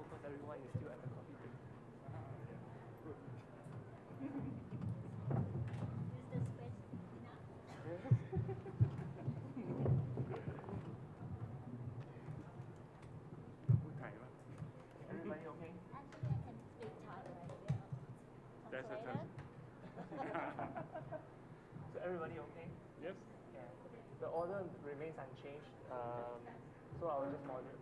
because everyone is still at the coffee break. Everybody okay? Actually, I can speak Thai right now. That's a Translator? So everybody okay? Yes. Yeah. The order remains unchanged. So I will just moderate.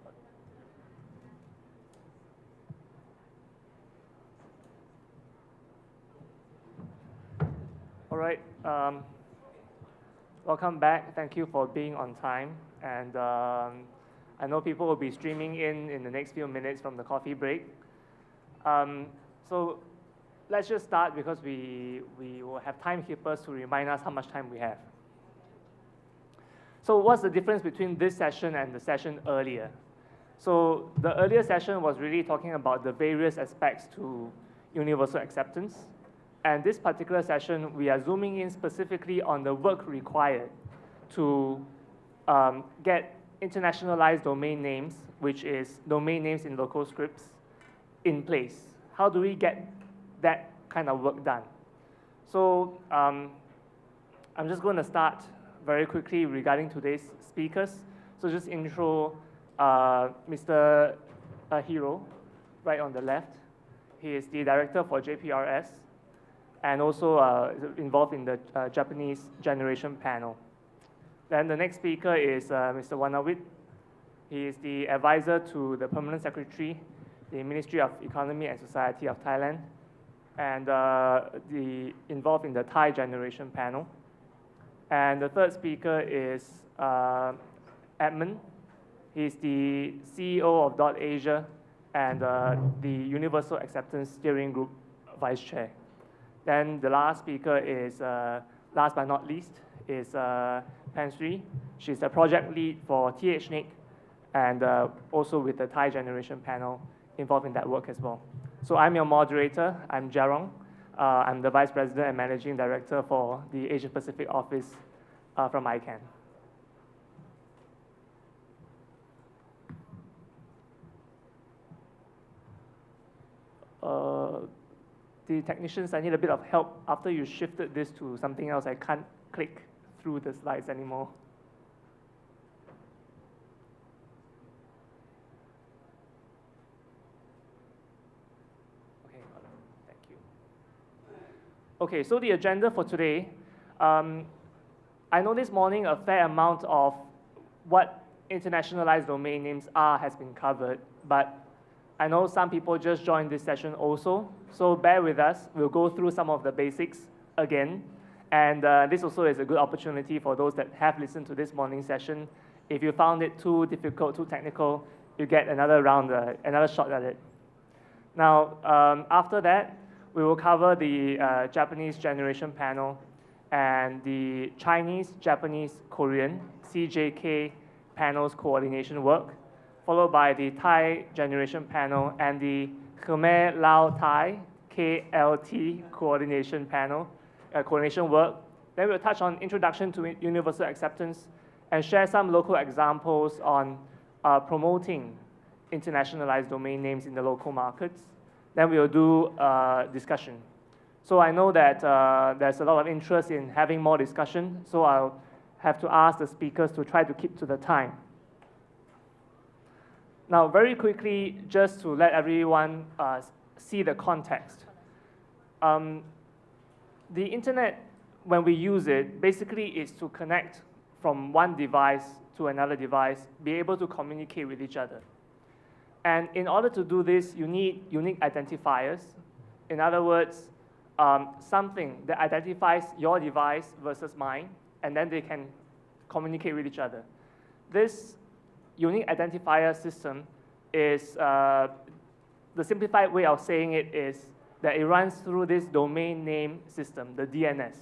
All right. Welcome back. Thank you for being on time. And I know people will be streaming in the next few minutes from the coffee break. So let's just start because we will have timekeepers to remind us how much time we have. So what's the difference between this session and the session earlier? So the earlier session was really talking about the various aspects to universal acceptance. And this particular session, we are zooming in specifically on the work required to get internationalized domain names, which is domain names in local scripts, in place. How do we get that kind of work done? So I'm just going to start very quickly regarding today's speakers. So just intro Mr. Hiro, right on the left. He is the director for JPRS and also involved in the Japanese generation panel. Then the next speaker is Mr. Wanawit. He is the advisor to the Permanent Secretary, the Ministry of Economy and Society of Thailand, and involved in the Thai generation panel. And the third speaker is Edmund. He's the CEO of .Asia and the Universal Acceptance Steering Group Vice Chair. Then the last speaker is, last but not least, is Pansri. She's the project lead for THNIC and also with the Thai generation panel involved in that work as well. So I'm your moderator. I'm Jarong. I'm the Vice President and Managing Director for the Asia Pacific office from ICANN. The technicians, I need a bit of help. After you shifted this to something else, I can't click through the slides anymore. Okay, thank you. Okay, so the agenda for today, I know this morning a fair amount of what internationalized domain names are has been covered, but I know some people just joined this session also, so bear with us. We'll go through some of the basics again, and this also is a good opportunity for those that have listened to this morning session. If you found it too difficult, too technical, you get another round, another shot at it. Now, after that, we will cover the Japanese generation panel and the Chinese, Japanese, Korean, CJK panels coordination work, followed by the Thai generation panel and the Khmer Lao Thai KLT coordination panel, coordination work. Then we'll touch on introduction to universal acceptance and share some local examples on promoting internationalized domain names in the local markets. Then we'll do discussion. So I know that there's a lot of interest in having more discussion, so I'll have to ask the speakers to try to keep to the time. Now, very quickly, just to let everyone see the context. The internet, when we use it, basically is to connect from one device to another device, be able to communicate with each other. And in order to do this, you need unique identifiers. In other words, something that identifies your device versus mine, and then they can communicate with each other. This unique identifier system is, the simplified way of saying it is that it runs through this domain name system, the DNS.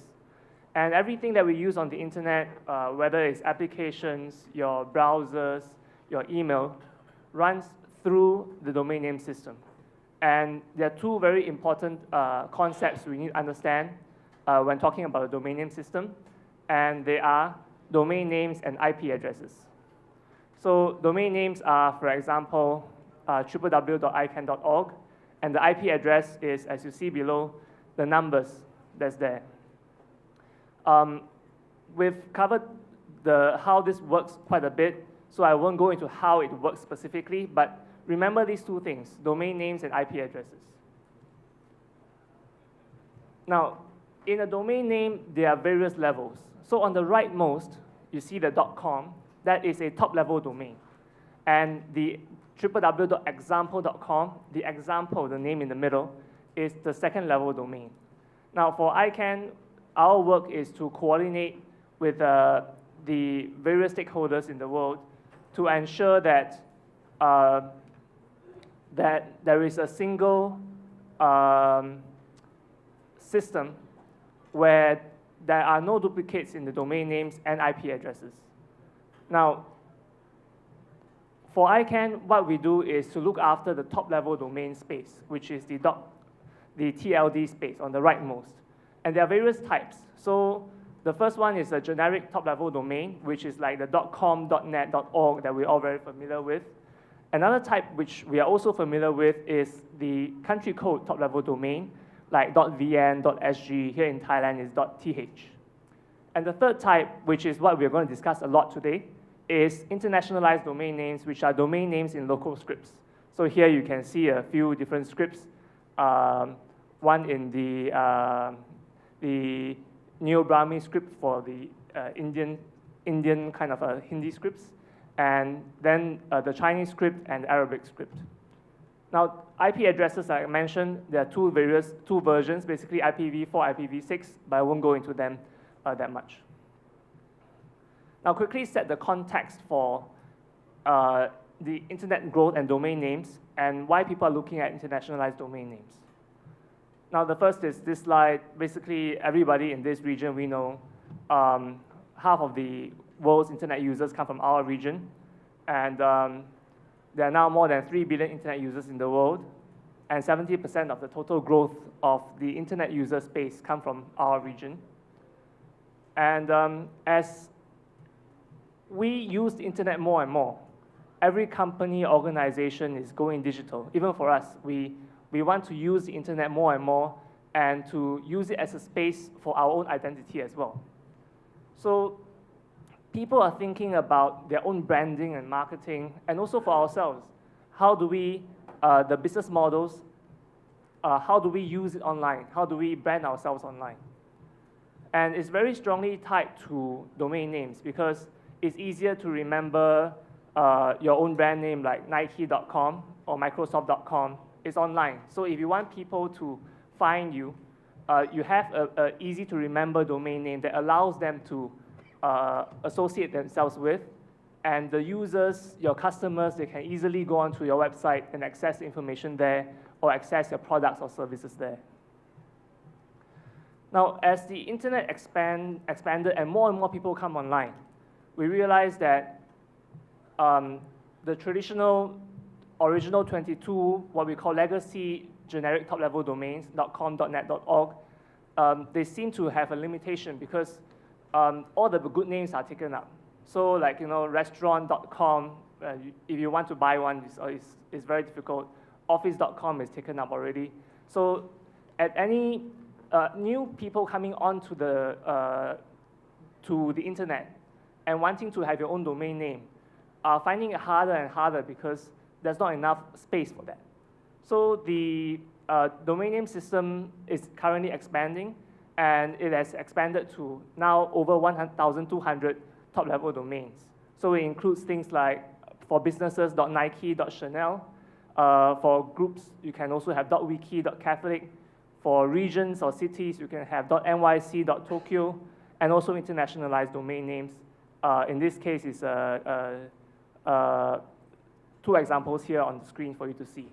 And everything that we use on the internet, whether it's applications, your browsers, your email, runs through the domain name system. And there are two very important concepts we need to understand when talking about a domain name system, and they are domain names and IP addresses. So domain names are, for example, www.icann.org, and the IP address is, as you see below, the numbers that's there. We've covered how this works quite a bit, so I won't go into how it works specifically, but remember these two things, domain names and IP addresses. Now, in a domain name, there are various levels. So on the rightmost, you see the .com. That is a top-level domain. And the www.example.com, the example, the name in the middle, is the second-level domain. Now, for ICANN, our work is to coordinate with the various stakeholders in the world to ensure that, that there is a single system where there are no duplicates in the domain names and IP addresses. Now, for ICANN, what we do is to look after the top-level domain space, which is the TLD space on the rightmost. And there are various types. So the first one is a generic top-level domain, which is like the .com, .net, .org that we're all very familiar with. Another type which we are also familiar with is the country code top-level domain, like .vn, .sg, here in Thailand is .th. And the third type, which is what we're going to discuss a lot today, is internationalized domain names, which are domain names in local scripts. So here you can see a few different scripts, one in the Neo-Brahmi script for the Indian kind of Hindi scripts, and then the Chinese script and Arabic script. Now, IP addresses, like I mentioned, there are two versions, basically IPv4, IPv6, but I won't go into them that much. Now, quickly set the context for the internet growth and domain names and why people are looking at internationalized domain names. Now, the first is this slide. Basically, everybody in this region we know, half of the world's internet users come from our region, and there are now more than 3 billion internet users in the world, and 70% of the total growth of the internet user space come from our region. And as we use the internet more and more, every company, organization is going digital. Even for us, we want to use the internet more and more and to use it as a space for our own identity as well. So people are thinking about their own branding and marketing, and also for ourselves. How do we, the business models, how do we use it online? How do we brand ourselves online? And it's very strongly tied to domain names because it's easier to remember your own brand name like Nike.com or Microsoft.com. It's online. So if you want people to find you, you have an easy to remember domain name that allows them to associate themselves with, and the users, your customers, they can easily go onto your website and access the information there or access your products or services there. Now, as the internet expanded and more people come online, we realized that the traditional original 22, what we call legacy generic top-level domains, .com, .net, .org, they seem to have a limitation because all the good names are taken up. So like, restaurant.com, if you want to buy one, it's very difficult. Office.com is taken up already. So at any new people coming onto the internet and wanting to have your own domain name are finding it harder and harder because there's not enough space for that. So the domain name system is currently expanding, and it has expanded to now over 1,200 top-level domains. So it includes things like, for businesses, .nike, .chanel. For groups, you can also have .wiki, .catholic. For regions or cities, you can have .nyc, .tokyo, and also internationalized domain names. In this case, it's two examples here on the screen for you to see.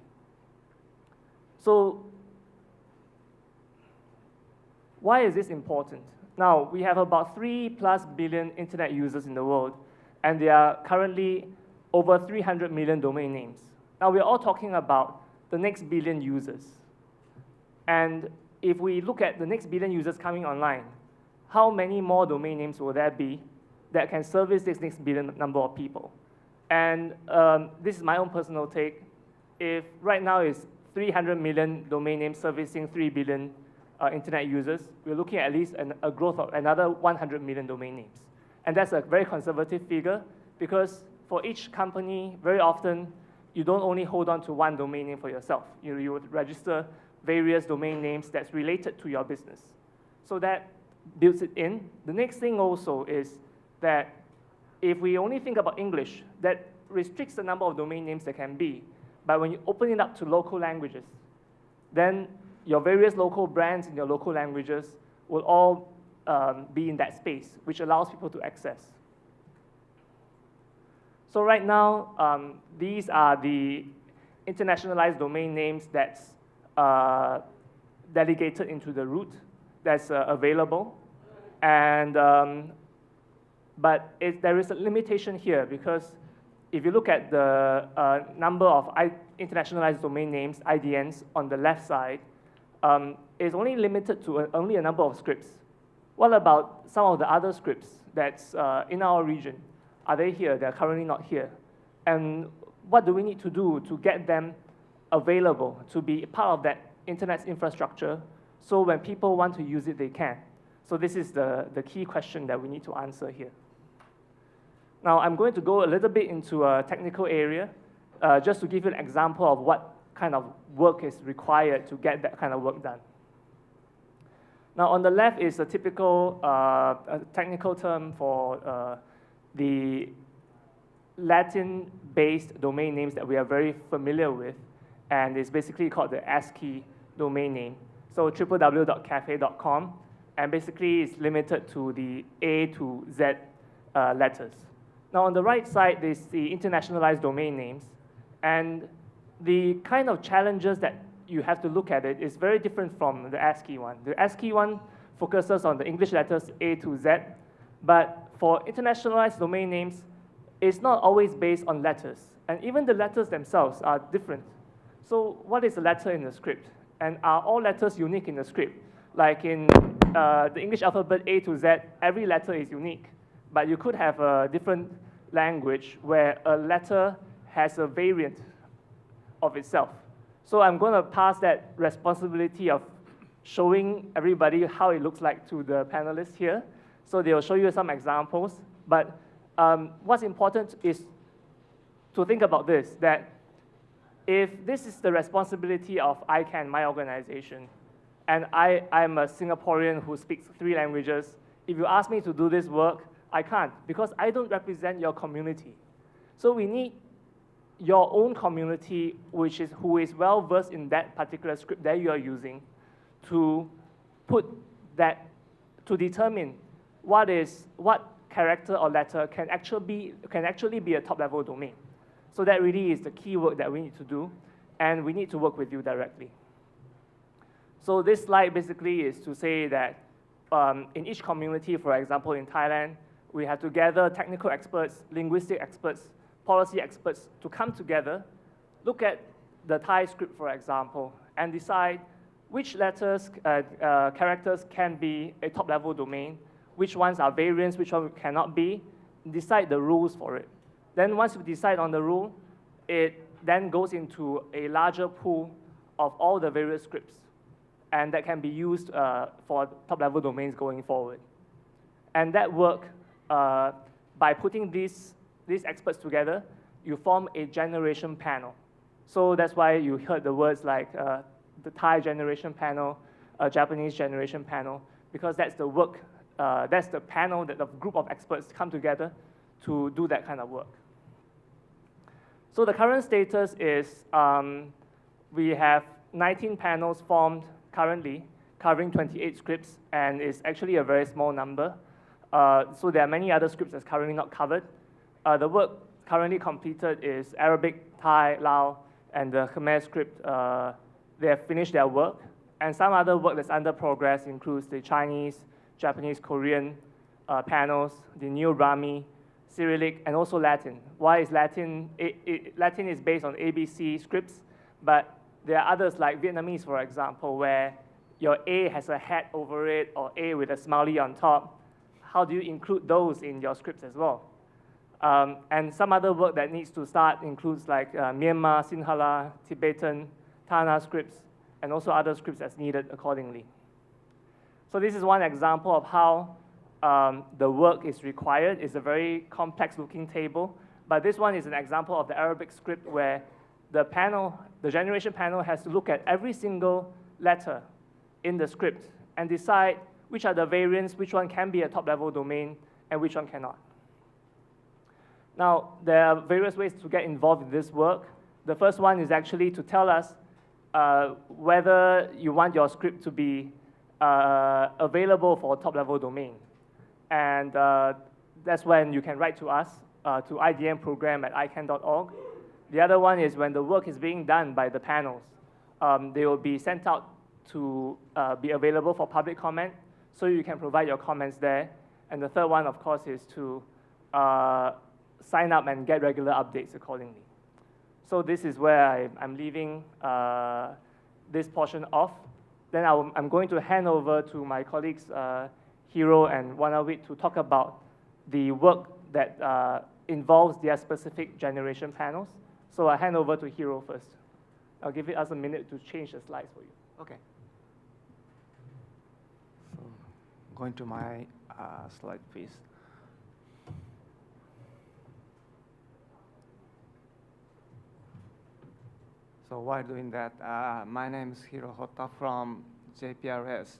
So why is this important? Now, we have about 3+ billion internet users in the world, and there are currently over 300 million domain names. Now, we're all talking about the next billion users. And if we look at the next billion users coming online, how many more domain names will there be that can service this next billion number of people? And this is my own personal take. if right now it's 300 million domain names servicing 3 billion internet users, we're looking at least a growth of another 100 million domain names. And that's a very conservative figure because for each company, very often, you don't only hold on to one domain name for yourself. You would register various domain names that's related to your business. So that builds it in. The next thing also is that if we only think about English, that restricts the number of domain names there can be. But when you open it up to local languages, then your various local brands in your local languages will all be in that space, which allows people to access. So right now, these are the internationalized domain names that's delegated into the root that's available. And, but there is a limitation here because if you look at the number of internationalized domain names, IDNs, on the left side, it's only limited to only a number of scripts. What about some of the other scripts that's in our region? Are they here? They're currently not here. And what do we need to do to get them available, to be part of that internet infrastructure, so when people want to use it, they can? So this is the key question that we need to answer here. Now, I'm going to go a little bit into a technical area, just to give you an example of what kind of work is required to get that kind of work done. Now, on the left is a typical technical term for the Latin-based domain names that we are very familiar with, and it's basically called the ASCII domain name. So www.cafe.com, and basically it's limited to the A to Z letters. Now, on the right side, there's the internationalized domain names, and the kind of challenges that you have to look at it is very different from the ASCII one. The ASCII one focuses on the English letters A to Z, but for internationalized domain names, it's not always based on letters, and even the letters themselves are different. So what is a letter in the script? And are all letters unique in the script? Like in the English alphabet A to Z, every letter is unique, but you could have a different language where a letter has a variant of itself. So I'm going to pass that responsibility of showing everybody how it looks like to the panelists here. So they'll show you some examples. But what's important is to think about this, that if this is the responsibility of ICANN, my organization, and I'm a Singaporean who speaks 3 languages, if you ask me to do this work, I can't, because I don't represent your community. So we need your own community, who is well-versed in that particular script that you are using, to put that, to determine what character or letter can actually be a top-level domain. So that really is the key work that we need to do, and we need to work with you directly. So this slide basically is to say that in each community, for example, in Thailand, we have to gather technical experts, linguistic experts, policy experts to come together, look at the Thai script, for example, and decide which letters, characters can be a top-level domain, which ones are variants, which one cannot be, decide the rules for it. Then once we decide on the rule, it then goes into a larger pool of all the various scripts, and that can be used for top-level domains going forward. And that work, by putting these experts together, you form a generation panel. So that's why you heard the words like the Thai generation panel, Japanese generation panel, because that's the work, that's the panel that the group of experts come together to do that kind of work. So the current status is we have 19 panels formed currently, covering 28 scripts, and it's actually a very small number. So there are many other scripts that's currently not covered. The work currently completed is Arabic, Thai, Lao, and the Khmer script. They have finished their work. And some other work that's under progress includes the Chinese, Japanese, Korean panels, the Neo-Brahmi, Cyrillic, and also Latin. Why is Latin? Latin is based on ABC scripts, but there are others like Vietnamese, for example, where your A has a hat over it, or A with a smiley on top. How do you include those in your scripts as well? And some other work that needs to start includes like Myanmar, Sinhala, Tibetan, Tana scripts, and also other scripts as needed accordingly. So this is one example of how the work is required. It's a very complex looking table, but this one is an example of the Arabic script where the panel, the generation panel has to look at every single letter in the script and decide which are the variants, which one can be a top-level domain, and which one cannot. Now, there are various ways to get involved in this work. The first one is actually to tell us whether you want your script to be available for a top-level domain. And that's when you can write to us, to idmprogram@icann.org. The other one is when the work is being done by the panels. They will be sent out to be available for public comment, so you can provide your comments there. And the third one, of course, is to sign up and get regular updates accordingly. So this is where I'm leaving this portion off. Then I'm going to hand over to my colleagues, Hiro and Wanawit, to talk about the work that involves their specific generation panels. So I hand over to Hiro first. I'll give us a minute to change the slides for you. Okay. So going to my slide, please. So while doing that, my name is Hiro Hota from JPRS,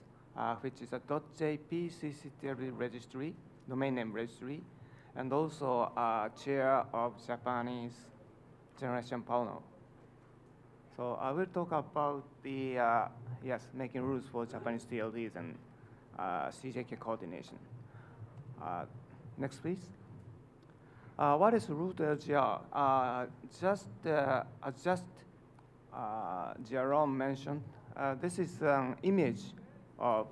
which is a .jp CCTV registry, domain name registry, and also chair of Japanese generation panel. So I will talk about the, making rules for Japanese TLDs and CJK coordination. Next, please. What is root LGR? Just Jerome mentioned, this is an image of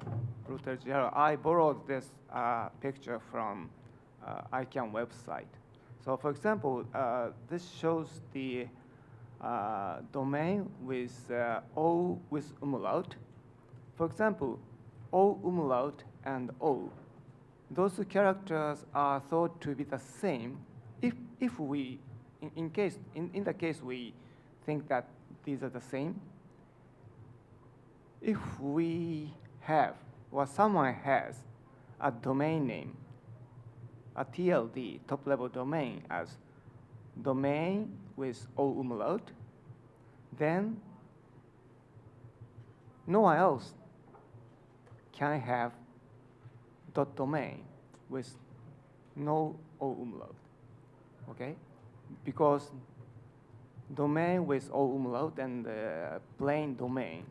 root LGR. I borrowed this picture from ICANN website. So for example, this shows the domain with O with umlaut. For example, O umlaut and O. Those two characters are thought to be the same if we, in the case we think that these are the same. If we have, or someone has, a domain name, a TLD, top-level domain, as domain with O umlaut, then no one else can have dot domain with no O umlaut, okay? Because domain with O umlaut and plain domain,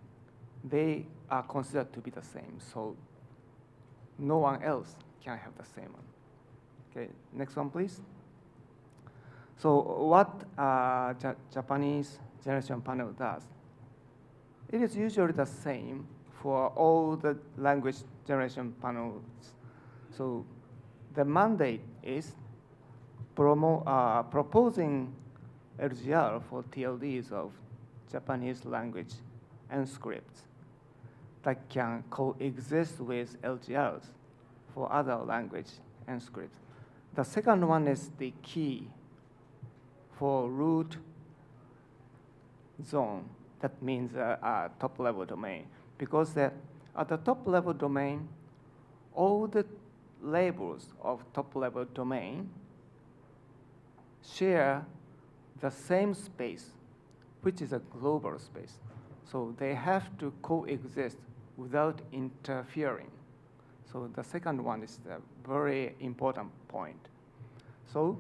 they are considered to be the same, so no one else can have the same one. Okay, next one, please. So what Japanese generation panel does, it is usually the same for all the language generation panels. So the mandate is proposing LGR for TLDs of Japanese language and scripts that can coexist with LGRs for other language and scripts. The second one is the key for root zone. That means a top-level domain. Because at the top-level domain, all the labels of top-level domain share the same space, which is a global space. So they have to coexist without interfering. So the second one is the very important point. So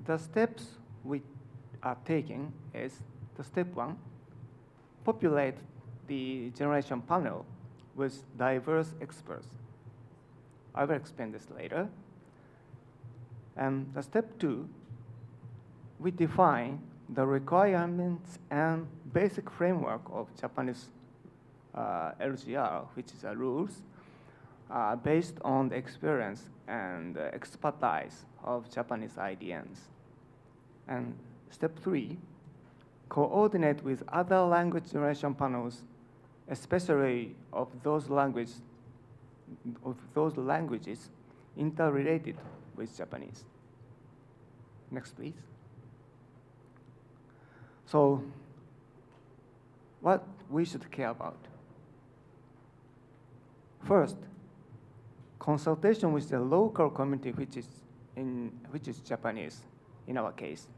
the steps we are taking is the step one, populate the generation panel with diverse experts. I will explain this later. And the step two, we define the requirements and basic framework of Japanese LGR, which is rules, based on the experience and expertise of Japanese IDNs. And step three, coordinate with other language generation panels, especially of those languages interrelated with Japanese. Next, please. So what we should care about? First, consultation with the local community, which is Japanese in our case.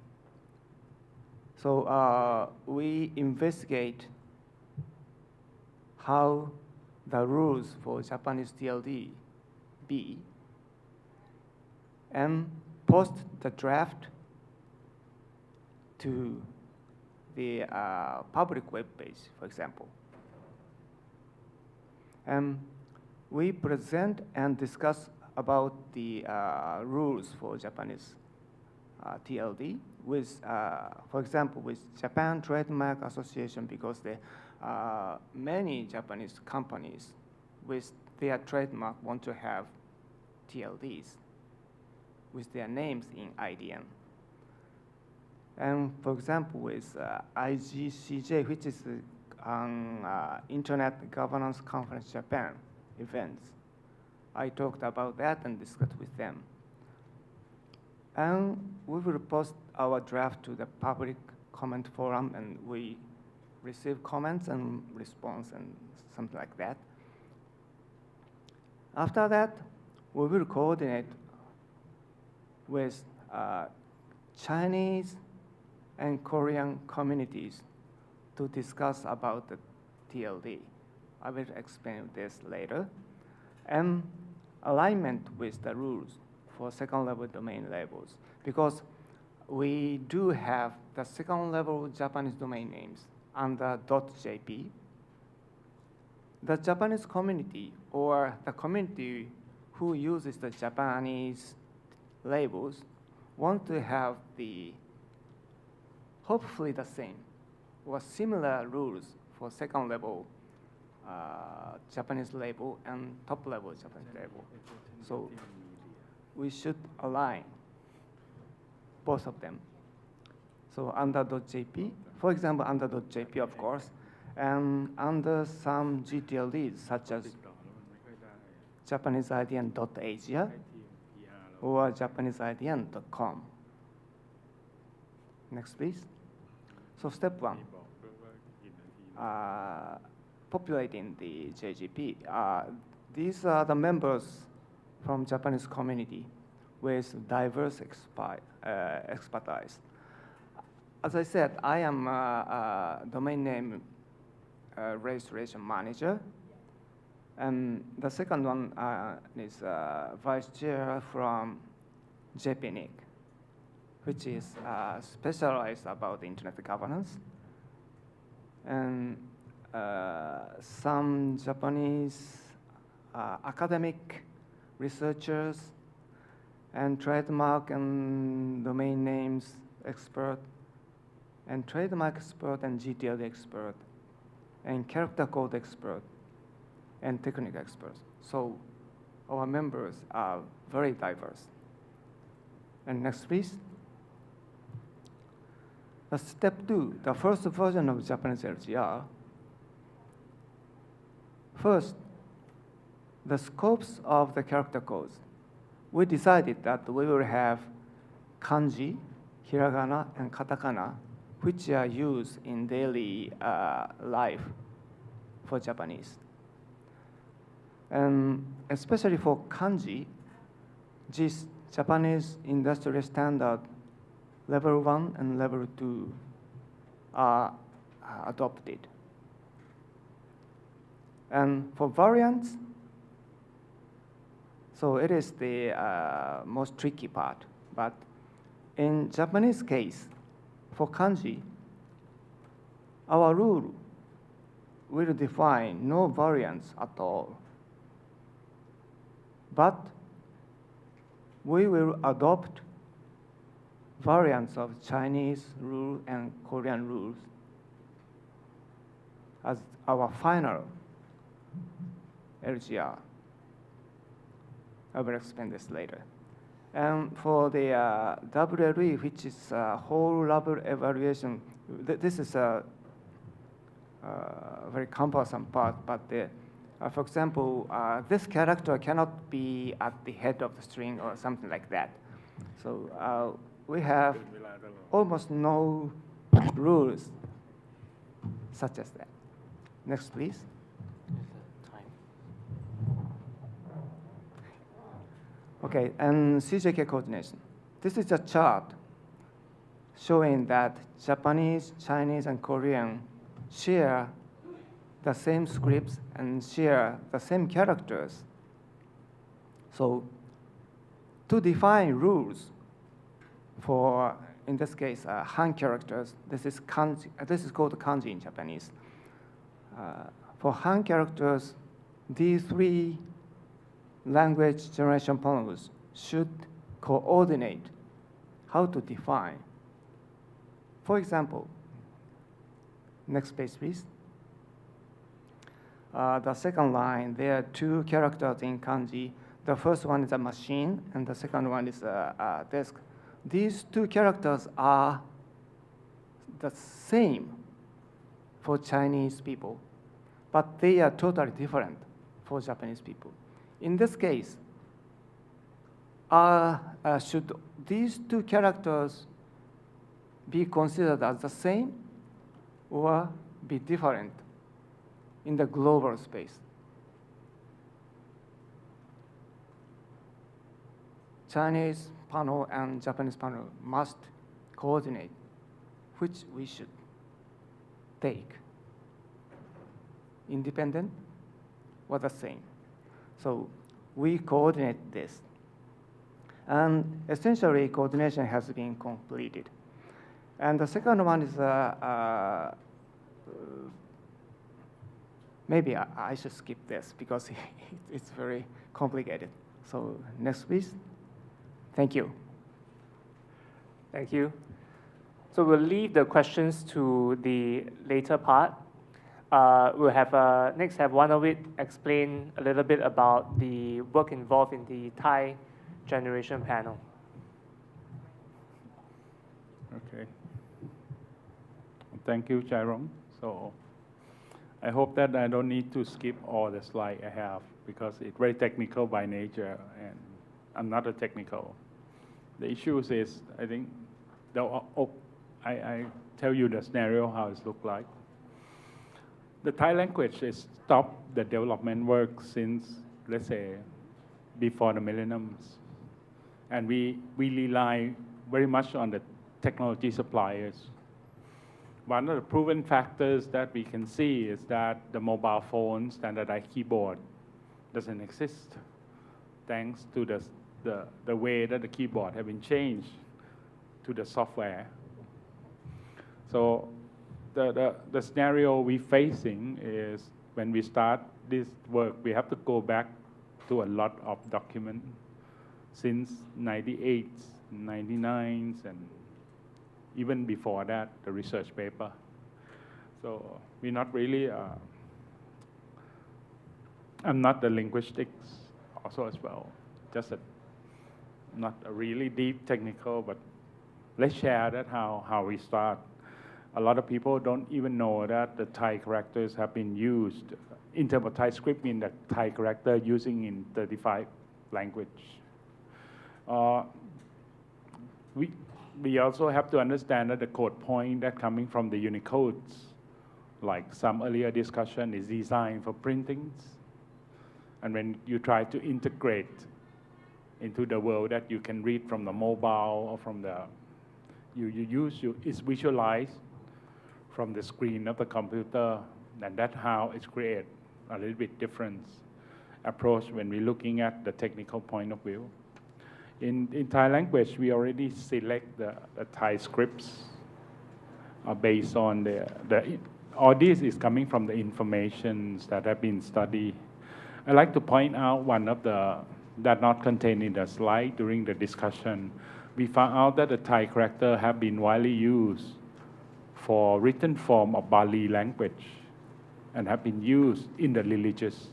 So we investigate how the rules for Japanese TLD be, and post the draft to the public web page, for example. And we present and discuss about the rules for Japanese TLD with, for example, with Japan Trademark Association, because the many Japanese companies with their trademark want to have TLDs with their names in IDN. And for example, with IGCJ, which is Internet Governance Conference Japan events, I talked about that and discussed with them. And we will post our draft to the public comment forum, and we receive comments and response and something like that. After that, we will coordinate with Chinese and Korean communities to discuss about the TLD. I will explain this later. And alignment with the rules for second level domain labels, because we do have the second level Japanese domain names under .jp. The Japanese community, or the community who uses the Japanese labels, want to have the hopefully the same or similar rules for second level Japanese label and top level Japanese label. So we should align both of them. So under .jp, for example, under .jp, of course, and under some GTLDs, such as Japanese IDN.asia or Japanese IDN.com. Next, please. So step one, populating the JGP. These are the members from Japanese community with diverse expertise. As I said, I am a domain name registration manager. And the second one is vice chair from JPNIC, which is specialized about internet governance. And some Japanese academic researchers and trademark and domain names expert, and trademark expert and GTLD expert, and character code expert, and technical experts. So our members are very diverse. And next, please. Step two, the first version of Japanese LGR. First, the scopes of the character codes. We decided that we will have kanji, hiragana, and katakana, which are used in daily life for Japanese. And especially for kanji, this Japanese industrial standard level 1 and level 2 are adopted. And for variants, so it is the most tricky part. But in Japanese case, for kanji, our rule will define no variants at all. But we will adopt variants of Chinese rule and Korean rules as our final LGR. I will explain this later. And for the WLE, which is whole level evaluation, this is a very cumbersome part, but for example, this character cannot be at the head of the string or something like that. So we have almost no rules such as that. Next, please. Okay, and CJK coordination. This is a chart showing that Japanese, Chinese, and Korean share the same scripts and share the same characters. So to define rules for, in this case, Han characters, this is kanji, this is called kanji in Japanese. For Han characters, these three language generation panels should coordinate how to define. For example, next page, please. The second line, there are two characters in kanji. The first one is a machine, and the second one is a desk. These two characters are the same for Chinese people, but they are totally different for Japanese people. In this case, should these two characters be considered as the same or be different in the global space? Chinese panel and Japanese panel must coordinate which we should take. Independent or the same. So we coordinate this. And essentially, coordination has been completed. And the second one is, maybe I should skip this because it's very complicated. So next, please. Thank you. Thank you. So we'll leave the questions to the later part. We'll have next have Wanawit explain a little bit about the work involved in the Thai generation panel. Okay. Thank you, Jairong. So I hope that I don't need to skip all the slides I have because it's very technical by nature, and I'm not a technical. The issue is, I think, I tell you the scenario, how it looks like. The Thai language has stopped the development work since, let's say, before the millenniums. And we rely very much on the technology suppliers. One of the proven factors that we can see is that the mobile phone standardized keyboard doesn't exist, thanks to the way that the keyboard have been changed to the software. So the scenario we're facing is when we start this work, we have to go back to a lot of documents since 98, 99s, and even before that, the research paper. So we're not really, I'm not the linguistics also as well, just not a really deep technical, but let's share that how we start. A lot of people don't even know that the Thai characters have been used in terms of Thai script, mean the Thai character using in 35 language. We also have to understand that the code point that coming from the Unicodes, like some earlier discussion, is designed for printings. And when you try to integrate into the world that you can read from the mobile or from the, it's visualized from the screen of the computer, and that's how it's created a little bit different approach when we're looking at the technical point of view. In Thai language, we already select the Thai scripts based on all this is coming from the information that have been studied. I'd like to point out one of that not contained in the slide during the discussion. We found out that the Thai character have been widely used for written form of Bali language and have been used in the religious.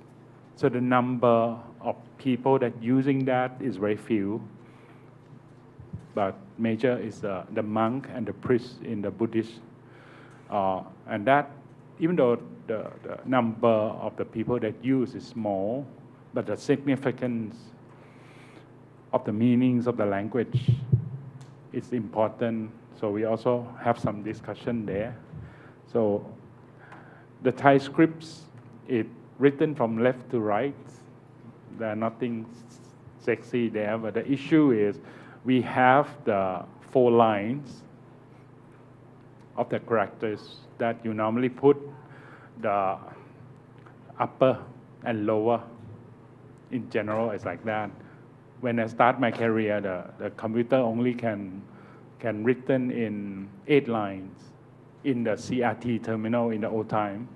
So the number of people that using that is very few, but major is the monk and the priest in the Buddhist. And that, even though the number of the people that use is small, but the significance of the meanings of the language it's important. So we also have some discussion there. So the Thai scripts, it written from left to right. There's nothing sexy there, but the issue is we have the 4 lines of the characters that you normally put the upper and lower. In general, it's like that. When I start my career, the computer only can written in 8 lines in the CRT terminal in the old time.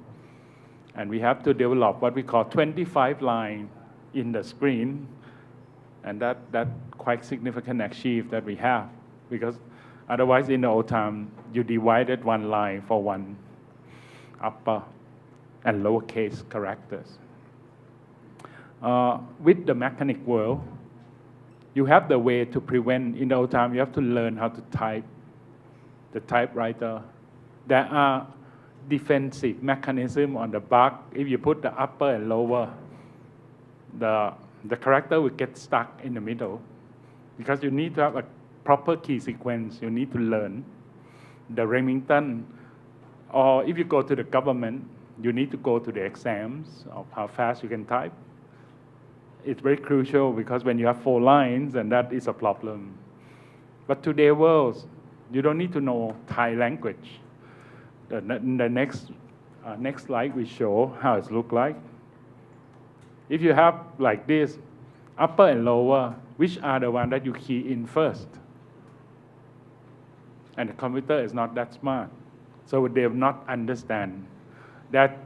And we have to develop what we call 25 lines in the screen. And that quite significant achieve that we have, because otherwise in the old time, you divided 1 line for 1 upper and lowercase characters. With the mechanic world, you have the way to prevent. In the old time, you have to learn how to type, the typewriter. There are defensive mechanism on the back. If you put the upper and lower, the character will get stuck in the middle, because you need to have a proper key sequence. You need to learn the Remington, or if you go to the government, you need to go to the exams of how fast you can type. It's very crucial, because when you have 4 lines, and that is a problem. But today world, you don't need to know Thai language. The next slide we show how it looks like. If you have like this, upper and lower, which are the one that you key in first? And the computer is not that smart, so they will not understand that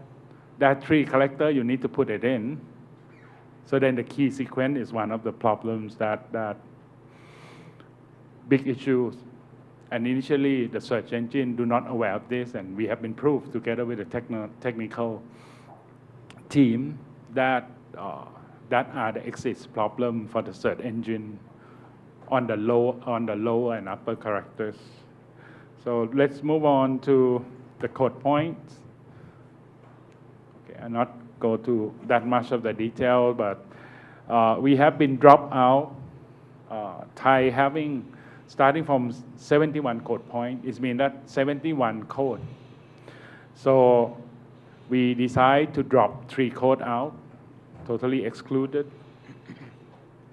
3 characters you need to put it in. So then the key sequence is one of the problems that big issues. And initially, the search engine do not aware of this, and we have been proved together with the technical team that are the exist problem for the search engine on the lower and upper characters. So let's move on to the code points. Okay, I'll not go to that much of the detail, but we have been dropped out. Thai having starting from 71 code point, it means that 71 code. So we decide to drop 3 code out, totally excluded.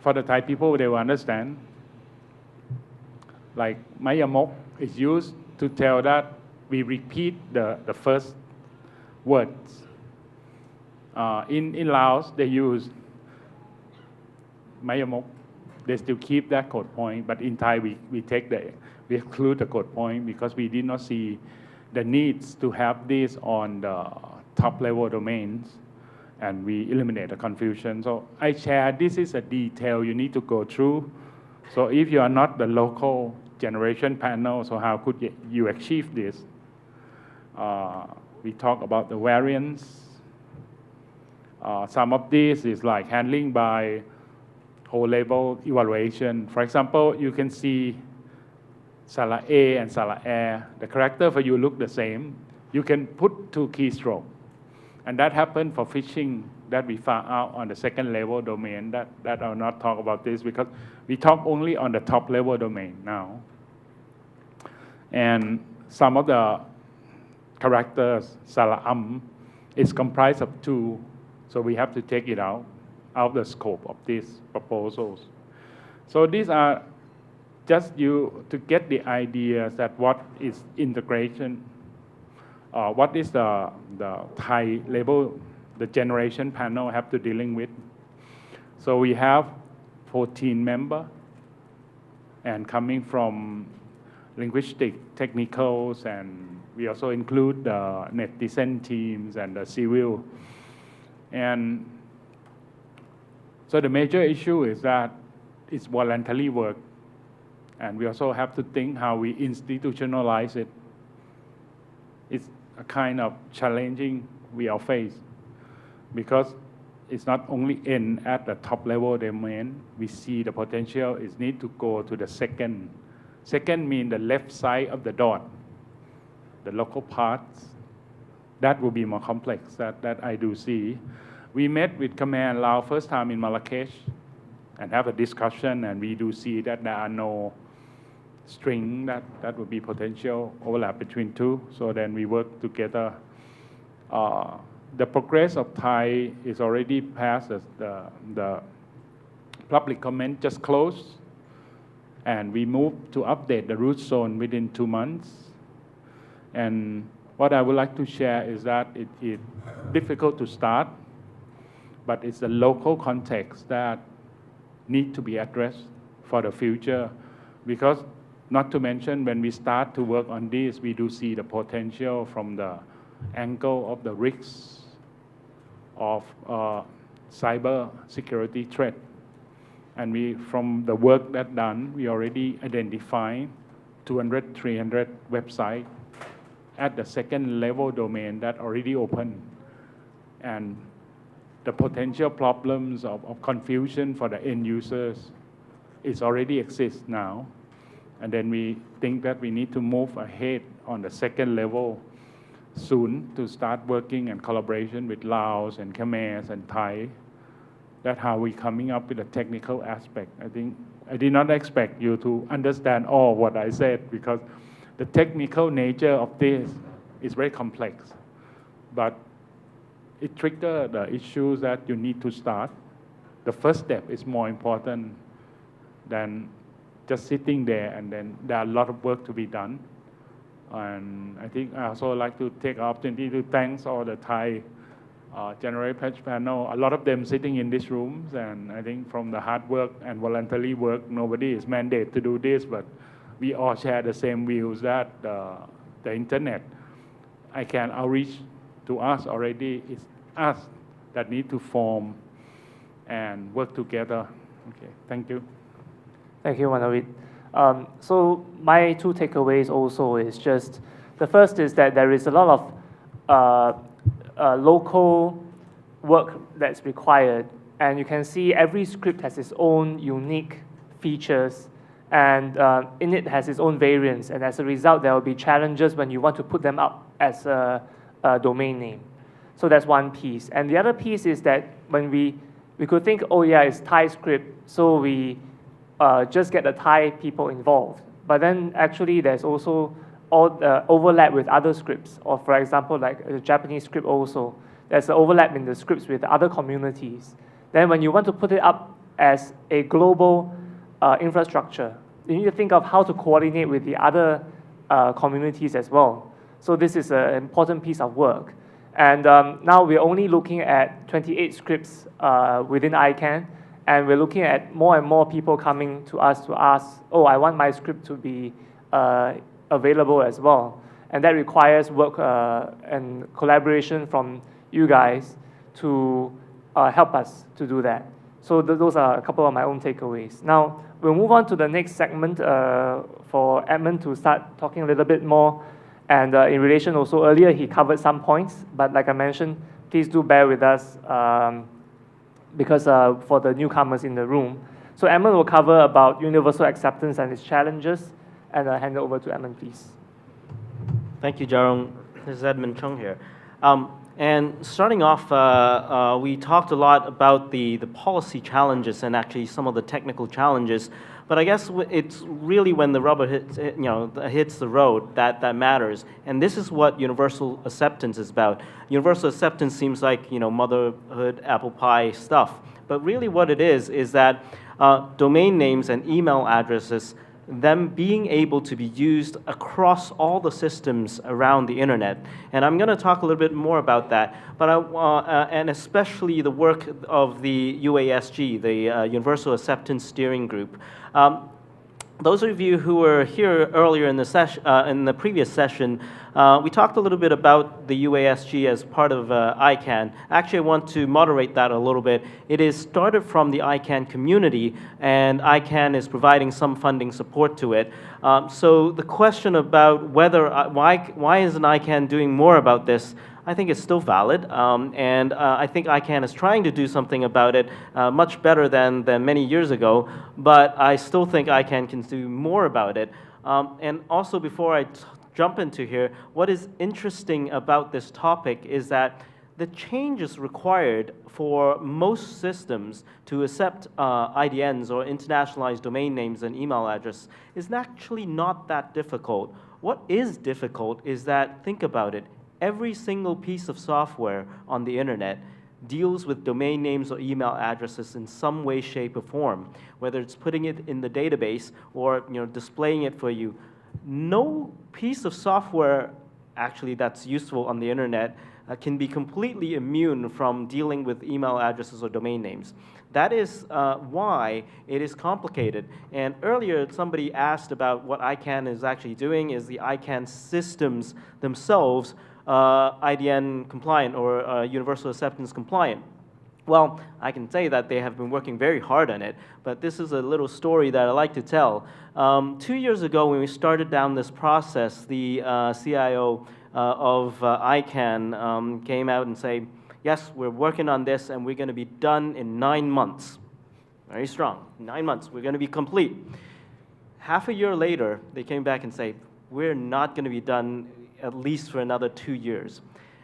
For the Thai people, they will understand. Like Mayamok is used to tell that we repeat the first words. In Laos, they use Mayamok. They still keep that code point, but in Thai, we exclude the code point, because we did not see the needs to have this on the top level domains, and we eliminate the confusion. So I share, this is a detail you need to go through. So if you are not the local generation panel, so how could you achieve this? We talk about the variants. Some of this is like handling by whole level evaluation. For example, you can see Sala A and Sala A. The character for you look the same. You can put 2 keystrokes. And that happened for phishing that we found out on the second level domain. That I'll not talk about this, because we talk only on the top level domain now. And some of the characters, Sala is comprised of 2. So we have to take it out of the scope of these proposals. So these are just you to get the ideas that what is integration, what is the Thai label, the generation panel have to dealing with. So we have 14 members, and coming from linguistic, technicals, and we also include the netizen teams and the civil. And so the major issue is that it's voluntary work, and we also have to think how we institutionalize it. It's a kind of challenging we all face, because it's not only end at the top level domain. We see the potential is need to go to the second. Second means the left side of the dot, the local parts. That will be more complex, that I do see. We met with Command Lao first time in Marrakesh and have a discussion, and we do see that there are no string that would be potential overlap between two. So then we work together. The progress of Thai is already past as the public comment just closed, and we moved to update the root zone within 2 months. And what I would like to share is that it's difficult to start, but it's the local context that need to be addressed for the future. Because not to mention, when we start to work on this, we do see the potential from the angle of the risks of cyber security threat. And from the work that done, we already identified 200, 300 websites at the second level domain that already open. And the potential problems of confusion for the end users is already exists now. And then we think that we need to move ahead on the second level soon to start working and collaboration with Laos and Khmer and Thai. That's how we're coming up with a technical aspect. I think I did not expect you to understand all what I said, because the technical nature of this is very complex. But it triggers the issues that you need to start. The first step is more important than just sitting there, and then there are a lot of work to be done. And I think I also like to take the opportunity to thank all the Thai General Pledge panel, a lot of them sitting in these rooms, and I think from the hard work and voluntary work, nobody is mandated to do this, but we all share the same views that the internet, ICANN outreach to us already, it's us that need to form and work together. Okay, thank you. Thank you, Manavid. So my two takeaways also is just, the first is that there is a lot of local work that's required, and you can see every script has its own unique features, and in it has its own variants, and as a result there will be challenges when you want to put them up as a domain name. So that's one piece. And the other piece is that when we could think, oh yeah, it's Thai script, so we just get the Thai people involved. But then actually there's also all the overlap with other scripts, or for example, like a Japanese script also. There's an overlap in the scripts with other communities. Then when you want to put it up as a global infrastructure, you need to think of how to coordinate with the other communities as well. So this is an important piece of work. And now we're only looking at 28 scripts within ICANN, and we're looking at more and more people coming to us to ask, oh, I want my script to be available as well. And that requires work and collaboration from you guys to help us to do that. So those are a couple of my own takeaways. Now, we'll move on to the next segment for Edmund to start talking a little bit more. And in relation also, earlier he covered some points, but like I mentioned, please do bear with us because for the newcomers in the room. So Edmund will cover about universal acceptance and its challenges, and I'll hand it over to Edmund, please. Thank you, Jarong. This is Edmund Chung here. And starting off, we talked a lot about the policy challenges and actually some of the technical challenges. But I guess it's really when the rubber hits the road that matters. And this is what universal acceptance is about. Universal acceptance seems like motherhood, apple pie stuff. But really what it is that domain names and email addresses, them being able to be used across all the systems around the internet. And I'm going to talk a little bit more about that, but and especially the work of the UASG, the Universal Acceptance Steering Group. Those of you who were here earlier in the previous session, we talked a little bit about the UASG as part of ICANN. Actually, I want to moderate that a little bit. It is started from the ICANN community, and ICANN is providing some funding support to it. So the question about why isn't ICANN doing more about this, I think it's still valid, and I think ICANN is trying to do something about it much better than many years ago, but I still think ICANN can do more about it. And also, before I jump into here, what is interesting about this topic is that the changes required for most systems to accept IDNs or internationalized domain names and email address is actually not that difficult. What is difficult is that, think about it, every single piece of software on the internet deals with domain names or email addresses in some way, shape, or form, whether it's putting it in the database or displaying it for you. No piece of software actually that's useful on the internet can be completely immune from dealing with email addresses or domain names. That is why it is complicated. And earlier, somebody asked about what ICANN is actually doing. Is the ICANN systems themselves IDN compliant or universal acceptance compliant? Well, I can say that they have been working very hard on it, but this is a little story that I like to tell. 2 years ago, when we started down this process, the CIO of ICANN came out and said, yes, we're working on this, and we're going to be done in 9 months. Very strong. 9 months. We're going to be complete. Half a year later, they came back and say, we're not going to be done at least for another 2 years.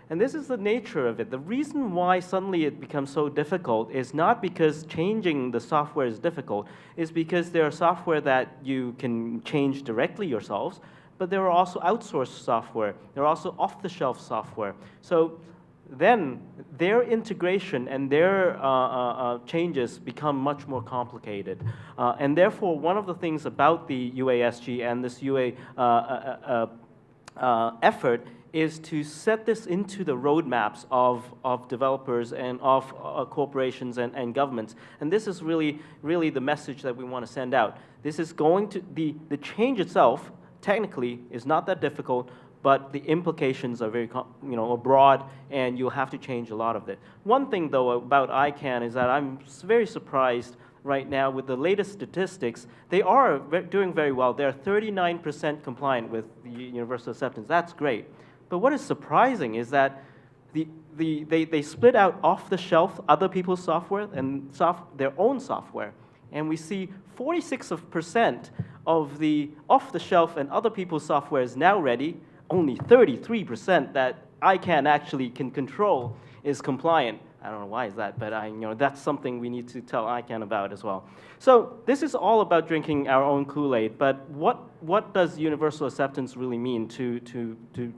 And this is the nature of it. The reason why suddenly it becomes so difficult is not because changing the software is difficult. It's because there are software that you can change directly yourselves, but there are also outsourced software. There are also off-the-shelf software. So then their integration and their changes become much more complicated. And therefore, one of the things about the UASG and this UA effort is to set this into the roadmaps of developers and of corporations and governments. And this is really the message that we want to send out. This is going to, the change itself, technically, is not that difficult, but the implications are very broad, and you'll have to change a lot of it. One thing, though, about ICANN is that I'm very surprised right now with the latest statistics. They are doing very well. They're 39% compliant with the universal acceptance. That's great. But what is surprising is that they split out off-the-shelf other people's software and their own software. And we see 46% of the off-the-shelf and other people's software is now ready. Only 33% that ICANN actually can control is compliant. I don't know why is that, but that's something we need to tell ICANN about as well. So this is all about drinking our own Kool-Aid, but what does universal acceptance really mean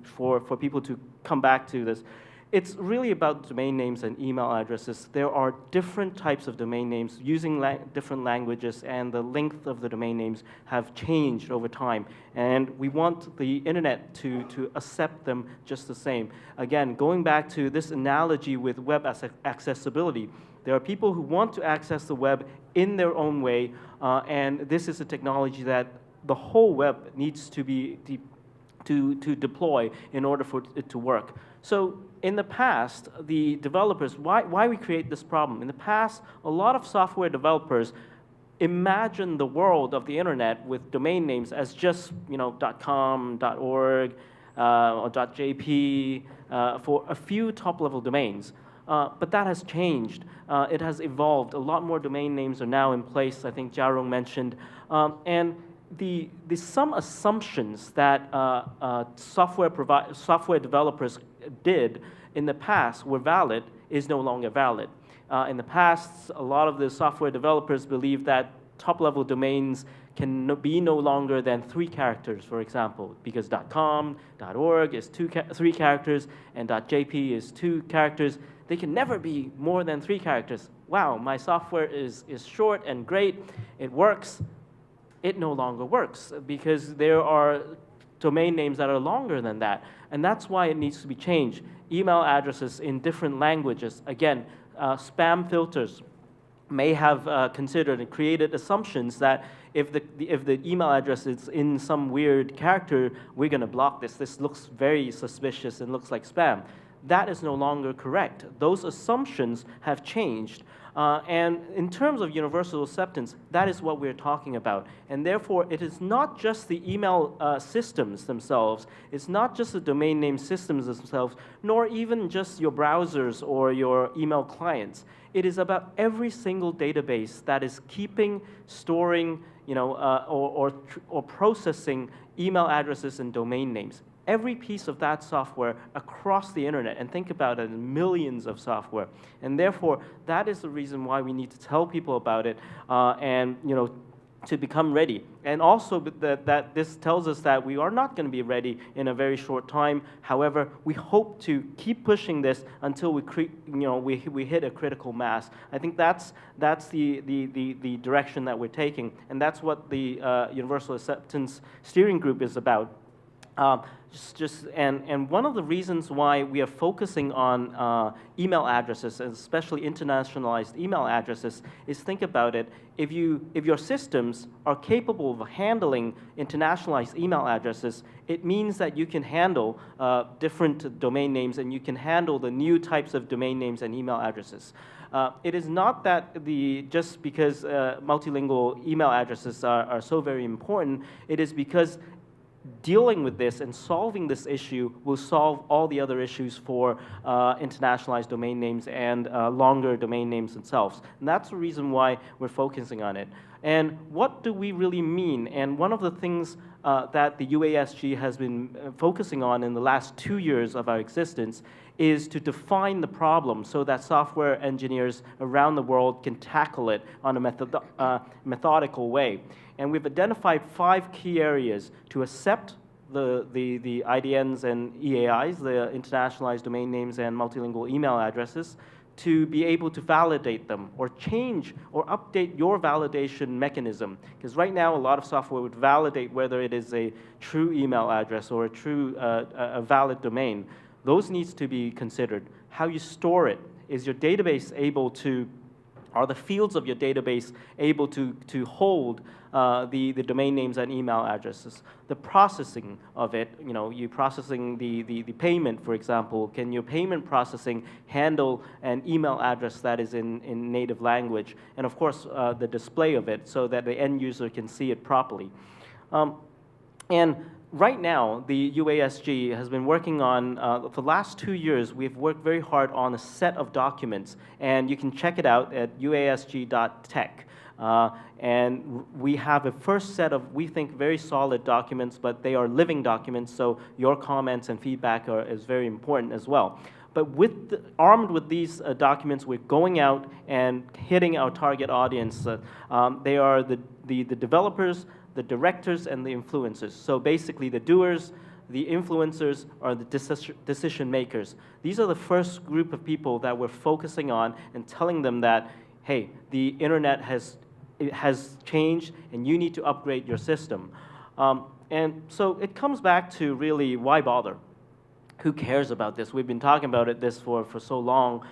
for people to come back to this? It's really about domain names and email addresses. There are different types of domain names using different languages, and the length of the domain names have changed over time. And we want the internet to accept them just the same. Again, going back to this analogy with web accessibility, there are people who want to access the web in their own way, and this is a technology that the whole web needs to be to deploy in order for it to work. So in the past, the developers, why we create this problem? In the past, a lot of software developers imagine the world of the internet with domain names as just .com, .org, or .jp for a few top-level domains. But that has changed. It has evolved. A lot more domain names are now in place, I think Jiarong mentioned. And some assumptions that software developers did in the past were valid is no longer valid. In the past, a lot of the software developers believed that top-level domains can be no longer than 3 characters, for example, because .com, .org is 3 characters, and .jp is 2 characters. They can never be more than 3 characters. Wow, my software is short and great. It works. It no longer works because there are domain names that are longer than that. And that's why it needs to be changed. Email addresses in different languages. Again, spam filters may have considered and created assumptions that if the email address is in some weird character, we're going to block this. This looks very suspicious and looks like spam. That is no longer correct. Those assumptions have changed. And in terms of universal acceptance, that is what we're talking about. And therefore, it is not just the email systems themselves, it's not just the domain name systems themselves, nor even just your browsers or your email clients. It is about every single database that is keeping, storing, or processing email addresses and domain names. every piece of that software across the internet, and think about it, millions of software. And therefore, that is the reason why we need to tell people about it, and to become ready. And also that this tells us that we are not going to be ready in a very short time. However, we hope to keep pushing this until we hit a critical mass. I think that's the direction that we're taking, and that's what the Universal Acceptance Steering Group is about. And one of the reasons why we are focusing on email addresses, and especially internationalized email addresses, is, think about it, if your systems are capable of handling internationalized email addresses, it means that you can handle different domain names, and you can handle the new types of domain names and email addresses. It is not that just because multilingual email addresses are so very important, it is because dealing with this and solving this issue will solve all the other issues for internationalized domain names and longer domain names themselves. And that's the reason why we're focusing on it. And what do we really mean? And one of the things that the UASG has been focusing on in the last 2 years of our existence is to define the problem so that software engineers around the world can tackle it on a methodical way. And we've identified 5 key areas to accept the IDNs and EAIs, the internationalized domain names and multilingual email addresses, to be able to validate them or change or update your validation mechanism. Because right now, a lot of software would validate whether it is a true email address or a true a valid domain. Those needs to be considered. How you store it. Is your database able to, are the fields of your database able to hold the domain names and email addresses? The processing of it, you processing the payment, for example. Can your payment processing handle an email address that is in native language? And of course, the display of it so that the end user can see it properly. And right now, the UASG has been working on, for the last 2 years, we've worked very hard on a set of documents, and you can check it out at uasg.tech. And we have a first set of, we think, very solid documents, but they are living documents, so your comments and feedback is very important as well. But armed with these documents, we're going out and hitting our target audience. They are the developers, the directors, and the influencers. So basically, the doers, the influencers, are the decision makers. These are the first group of people that we're focusing on and telling them that, hey, the internet has changed, and you need to upgrade your system. And so it comes back to really, why bother? Who cares about this? We've been talking about this for so long.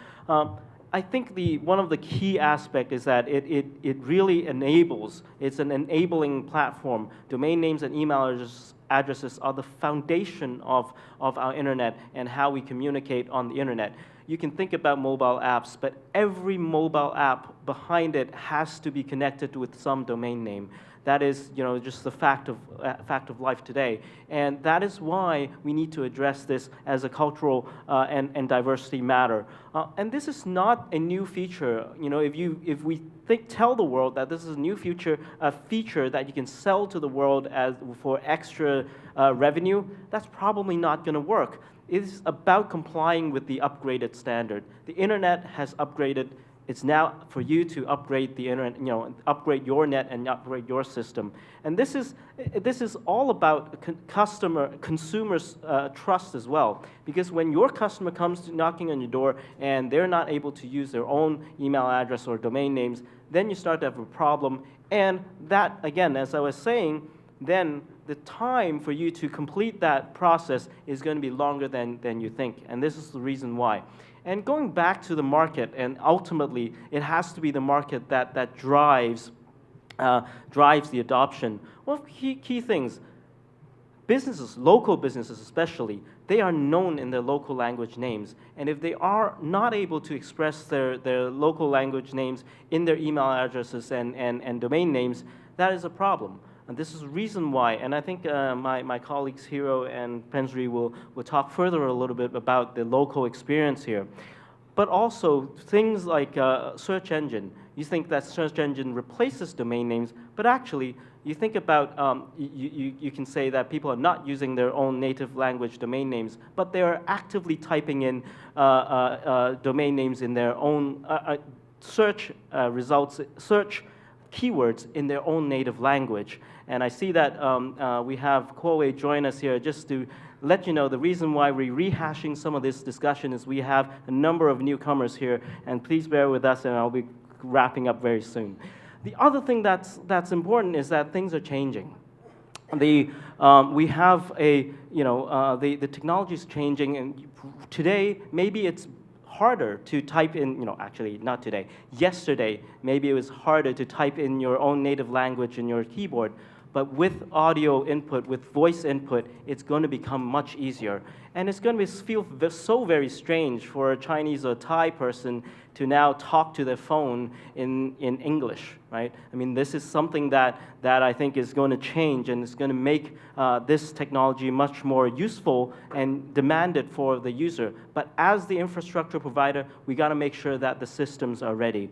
I think one of the key aspects is that it really enables, it's an enabling platform. Domain names and email addresses are the foundation of our internet and how we communicate on the internet. You can think about mobile apps, but every mobile app behind it has to be connected with some domain name. That is, just the fact of life today. And that is why we need to address this as a cultural and diversity matter. And this is not a new feature. If we tell the world that this is a new feature that you can sell to the world for extra revenue, that's probably not going to work. It is about complying with the upgraded standard. The internet has upgraded. It's now for you to upgrade the internet, upgrade your net and upgrade your system. And this is all about consumers' trust as well. Because when your customer comes knocking on your door and they're not able to use their own email address or domain names, then you start to have a problem. And that, again, as I was saying, then the time for you to complete that process is going to be longer than you think. And this is the reason why. And going back to the market, and ultimately, it has to be the market that drives the adoption. Well, key things. Businesses, local businesses especially, they are known in their local language names. And if they are not able to express their local language names in their email addresses and domain names, that is a problem. And this is the reason why, and I think my colleagues Hiro and Pensri will talk further a little bit about the local experience here. But also things like search engine. You think that search engine replaces domain names, but actually you think about, you can say that people are not using their own native language domain names, but they are actively typing in domain names in their own search results, search keywords in their own native language. And I see that we have Kuo join us here just to let you know the reason why we're rehashing some of this discussion is we have a number of newcomers here, and please bear with us, and I'll be wrapping up very soon. The other thing that's important is that things are changing. We have a, the technology is changing, and today maybe it's harder to type in, actually not today, yesterday, maybe it was harder to type in your own native language in your keyboard, but with audio input, with voice input, it's going to become much easier. And it's going to feel so very strange for a Chinese or Thai person to now talk to their phone in English, right? I mean, this is something that I think is going to change, and it's going to make this technology much more useful and demanded for the user. But as the infrastructure provider, we got to make sure that the systems are ready.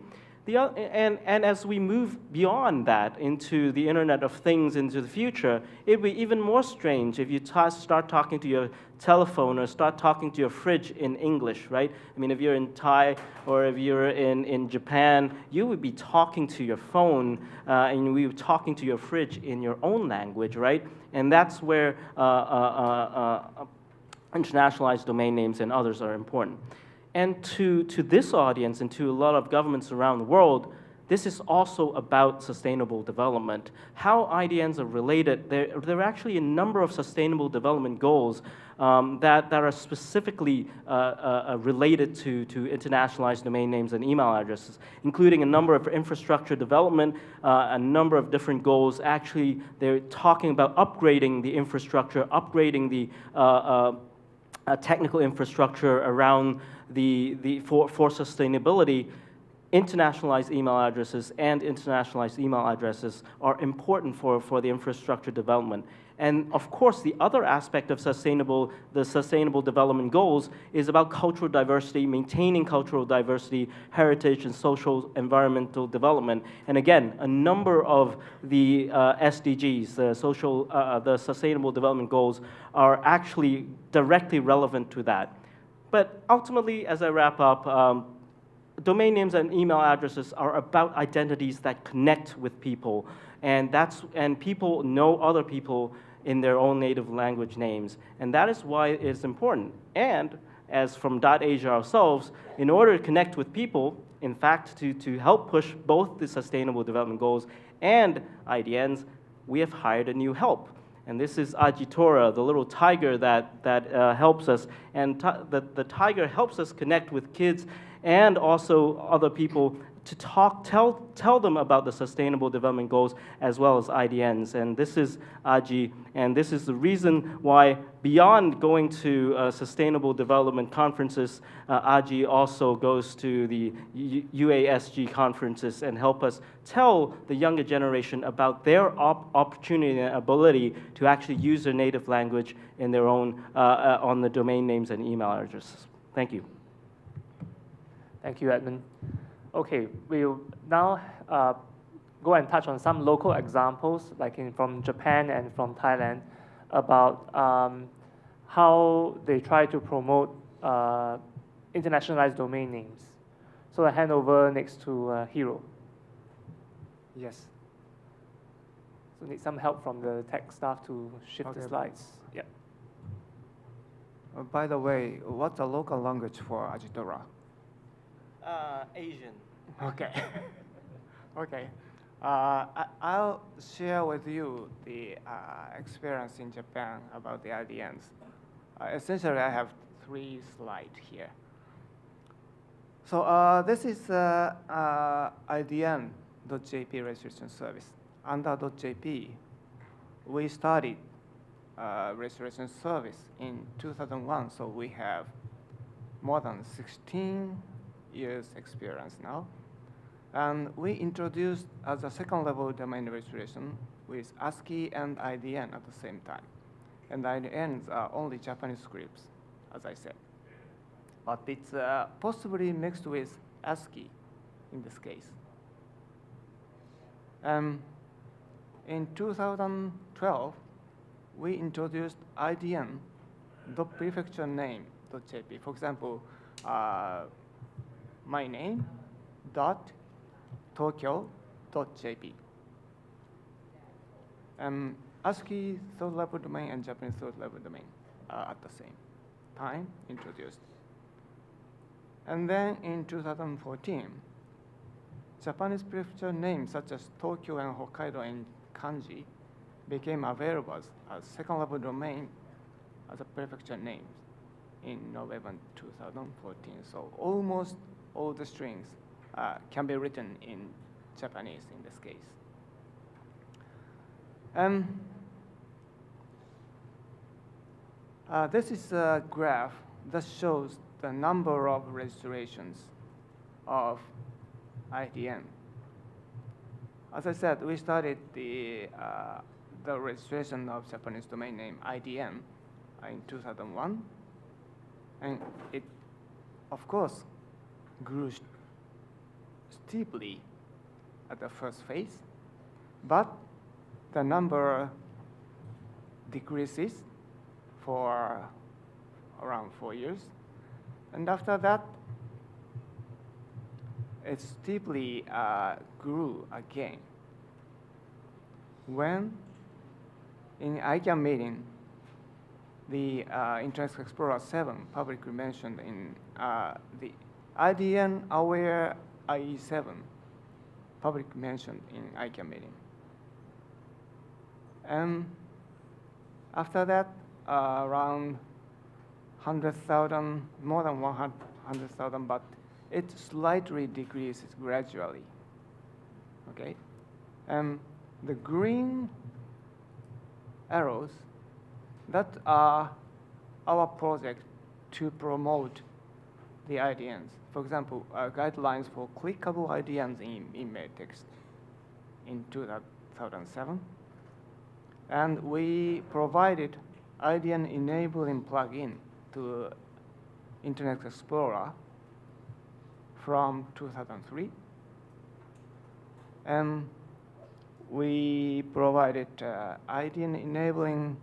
And as we move beyond that into the Internet of Things into the future, it'd be even more strange if you start talking to your telephone or start talking to your fridge in English, right? I mean, if you're in Thai or if you're in Japan, you would be talking to your phone and we would be talking to your fridge in your own language, right? And that's where internationalized domain names and others are important. And to this audience and to a lot of governments around the world, this is also about sustainable development. How IDNs are related, there are actually a number of sustainable development goals that are specifically related to internationalized domain names and email addresses, including a number of infrastructure development, a number of different goals. Actually, they're talking about upgrading the infrastructure, upgrading the technical infrastructure around for sustainability. Internationalized email addresses and internationalized email addresses are important for the infrastructure development. And of course, the other aspect of the sustainable development goals is about cultural diversity, maintaining cultural diversity, heritage, and social environmental development. And again, a number of the SDGs, the sustainable development goals, are actually directly relevant to that. But ultimately, as I wrap up, domain names and email addresses are about identities that connect with people, and people know other people in their own native language names, and that is why it's important. And as from .Asia ourselves, in order to connect with people, in fact, to help push both the Sustainable Development Goals and IDNs, we have hired a new help. And this is Ajitora, the little tiger that helps us. And the tiger helps us connect with kids and also other people to tell them about the Sustainable Development Goals as well as IDNs. And this is Aji, and this is the reason why beyond going to Sustainable Development conferences, Aji also goes to the UASG conferences and help us tell the younger generation about their opportunity and ability to actually use their native language in their own, on the domain names and email addresses. Thank you. Thank you, Edmund. Okay, we'll now go and touch on some local examples, like from Japan and from Thailand, about how they try to promote internationalized domain names. So I hand over next to Hiro. Yes. So need some help from the tech staff to shift the slides. Yeah. By the way, what's the local language for Ajitora? Asian. Okay. Okay. I'll share with you the experience in Japan about the IDNs. Essentially, I have 3 slides here. So this is IDN.jp registration service. Under .jp, we started registration service in 2001, so we have more than 16 years experience now. And we introduced as a second level domain registration with ASCII and IDN at the same time. And IDNs are only Japanese scripts, as I said. But it's possibly mixed with ASCII in this case. in 2012, we introduced IDN, prefecture name.jp. For example, my name dot Tokyo.jp. ASCII third level domain and Japanese third level domain are at the same time introduced. And then in 2014, Japanese prefecture names such as Tokyo and Hokkaido in kanji became available as second level domain as a prefecture names in November 2014. So almost all the strings can be written in Japanese in this case. This is a graph that shows the number of registrations of IDN. As I said, we started the registration of Japanese domain name IDN in 2001, and it, of course, grew steeply at the first phase, but the number decreases for around 4 years. And after that, it steeply grew again. When in ICANN meeting, the Internet Explorer 7 publicly mentioned in the IDN aware IE7 publicly mentioned in ICANN meeting. And after that, around 100,000, more than 100,000, but it slightly decreases gradually. Okay, and the green arrows, that are our project to promote the IDNs. For example, guidelines for clickable IDNs in email text in 2007. And we provided IDN enabling plugin to Internet Explorer from 2003. And we provided IDN enabling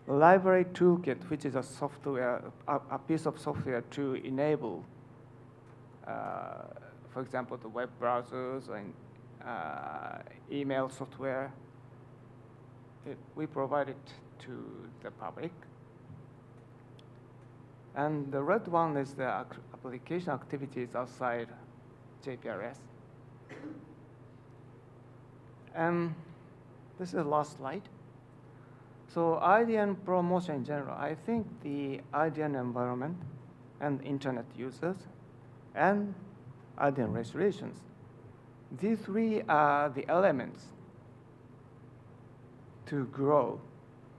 library toolkit, which is a software, a piece of software to enable, for example, the web browsers and email software. We provide it to the public. And the red one is the application activities outside JPRS. And this is the last slide. So IDN promotion in general, I think the IDN environment and internet users and IDN registrations, these three are the elements to grow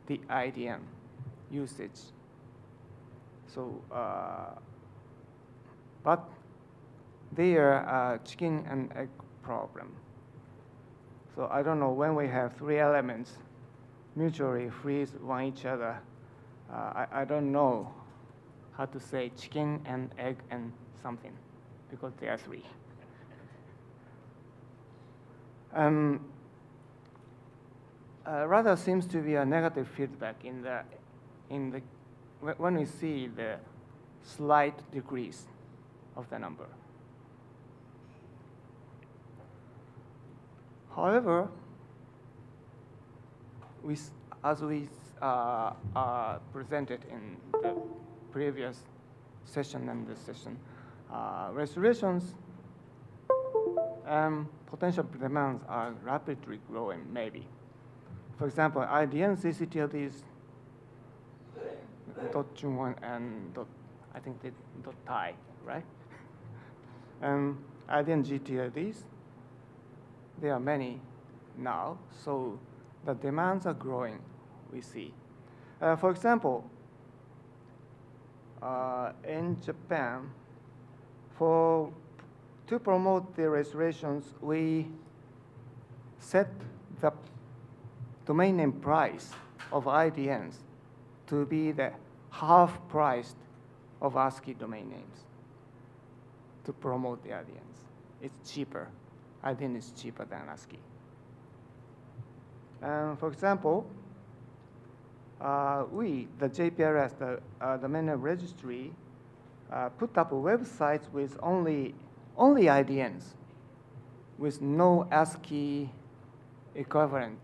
the IDN usage. So, but they are a chicken and egg problem. So I don't know, when we have three elements mutually freeze one each other, I don't know how to say chicken and egg and something, because there are three. Rather seems to be a negative feedback when we see the slight decrease of the number. However, as we presented in the previous session and this session, restorations and potential demands are rapidly growing, maybe. For example, IDN CCTLDs, .1 and I think they .thai, right? And IDN GTLDs, there are many now, so the demands are growing, we see. For example, in Japan, to promote the restorations, we set the domain name price of IDNs to be the half price of ASCII domain names to promote the IDNs. It's cheaper. IDN is cheaper than ASCII. For example, we, the JPRS, the domain name registry, put up websites with only IDNs, with no ASCII equivalent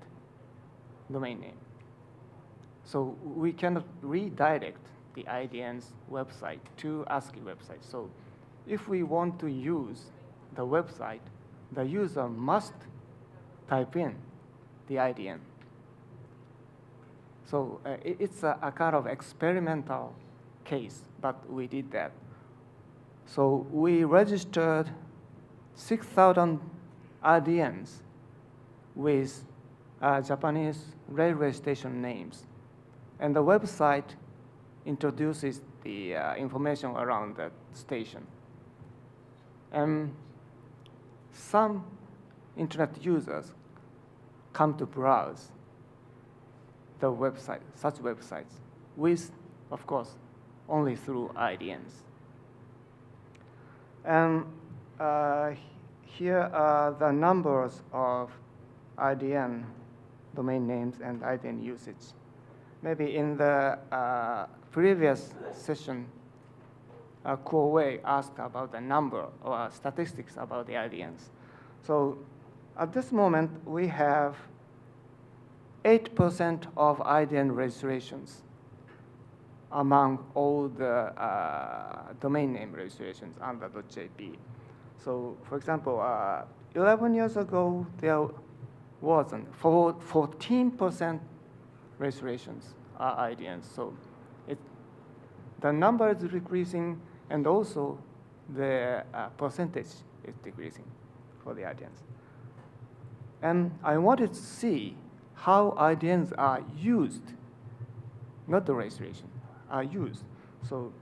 domain name. So we cannot redirect the IDN's website to ASCII website. So if we want to use the website, the user must type in the IDN. So it's a kind of experimental case, but we did that. So we registered 6,000 IDNs with Japanese railway station names. And the website introduces the information around the station. And some internet users come to browse the website, such websites, with, of course, only through IDNs. And here are the numbers of IDN domain names and IDN usage. Maybe in the previous session, Kuo asked about the number or statistics about the IDNs. So at this moment, we have 8% of IDN registrations among all the domain name registrations under .jp. So for example, 11 years ago, there wasn't 14% registrations are IDNs. So the number is decreasing, and also the percentage is decreasing for the IDNs. And I wanted to see how IDNs are used, not the registration, are used. So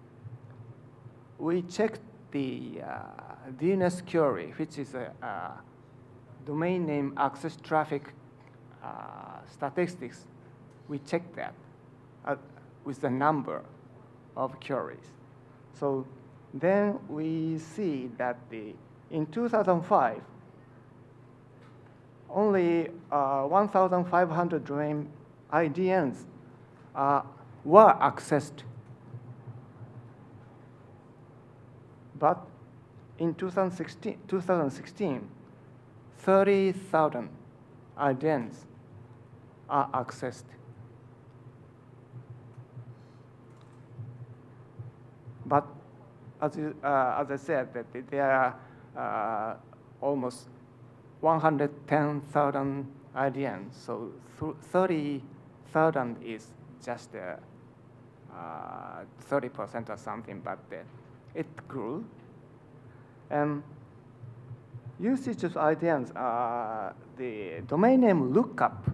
we checked the DNS query, which is a domain name access traffic statistics. We checked that with the number of queries. So then we see that in 2005, only 1,500 domain IDNs were accessed. But in 2016, 30,000 IDNs are accessed. But as I said, that there are almost 110,000 IDNs, so 30,000 is just 30% or something, but it grew. And usage of IDNs are the domain name lookup,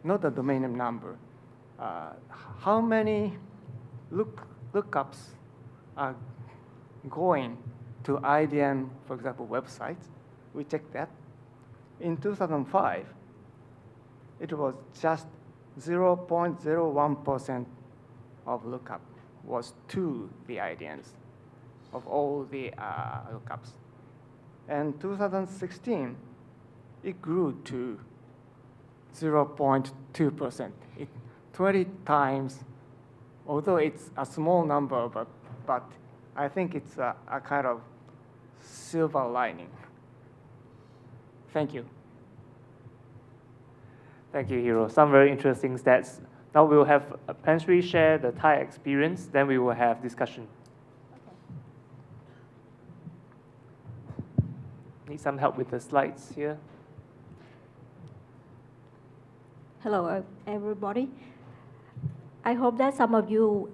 not the domain name number. How many lookups are going to IDN, for example, websites? We checked that. In 2005, it was just 0.01% of lookup was to the IDNs of all the lookups. And 2016, it grew to 0.2%. 20 times, although it's a small number, but I think it's a kind of silver lining. Thank you. Thank you, Hiro. Some very interesting stats. Now we will have Pansri share the Thai experience, then we will have discussion. Need some help with the slides here? Hello, everybody. I hope that some of you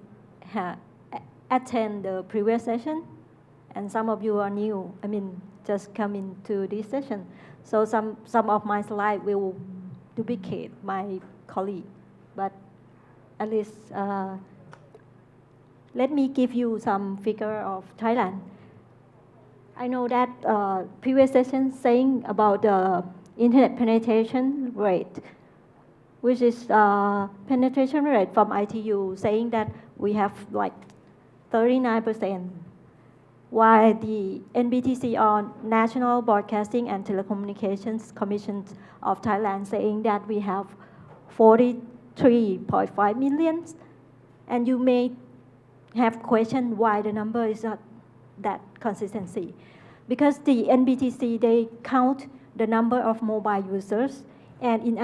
attend the previous session, and some of you are new. Just come into this session. So some of my slides will duplicate my colleague, but at least let me give you some figure of Thailand. I know that previous session saying about the internet penetration rate, which is penetration rate from ITU saying that we have like 39%. while the NBTC or National Broadcasting and Telecommunications Commission of Thailand saying that we have 43.5 million, and you may have questioned why the number is not that consistency. Because the NBTC, they count the number of mobile users, and in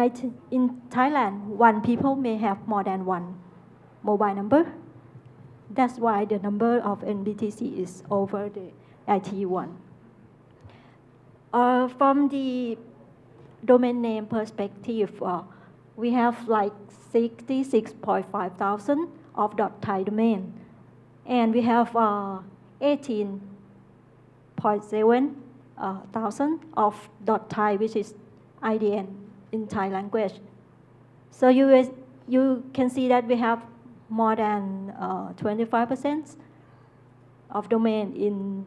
Thailand, one people may have more than one mobile number. That's why the number of NBTC is over the IT one. From the domain name perspective, we have like 66.5 thousand of .thai domain, and we have 18.7 thousand of .thai, which is IDN in Thai language. So you can see that we have more than 25% of domain in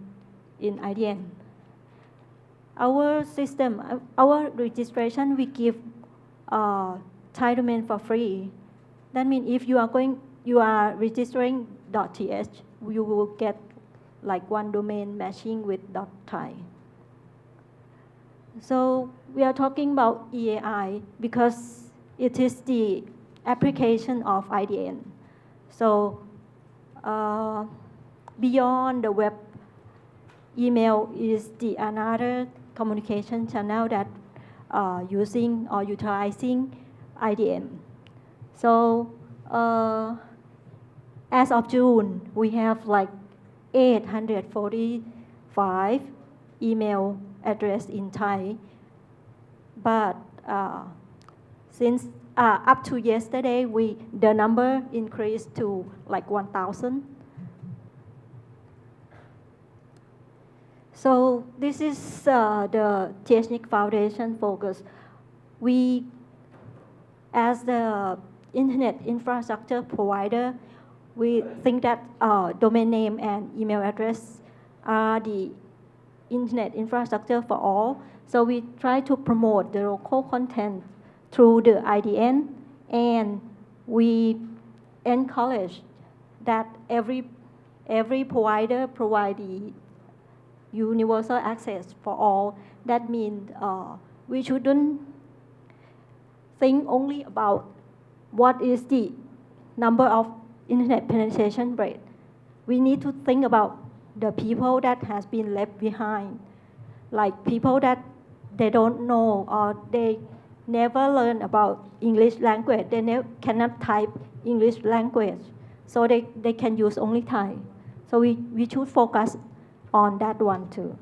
IDN. Our system, our registration, we give Thai domain for free. That means if you are registering .th, you will get like one domain matching with .thai. So we are talking about EAI because it is the application of IDN. So beyond the web, email is the another communication channel that using or utilizing IDN. So as of June, we have like 845 email address in Thai, but since up to yesterday, the number increased to like 1,000. So this is the THNIC Foundation focus. We, as the internet infrastructure provider, we think that domain name and email address are the internet infrastructure for all. So we try to promote the local content through the IDN, and we encourage that every provider provide the universal access for all. That means we shouldn't think only about what is the number of internet penetration rate. We need to think about the people that has been left behind, like people that they don't know or they never learn about English language. They cannot type English language, so they can use only Thai. So we should focus on that one too.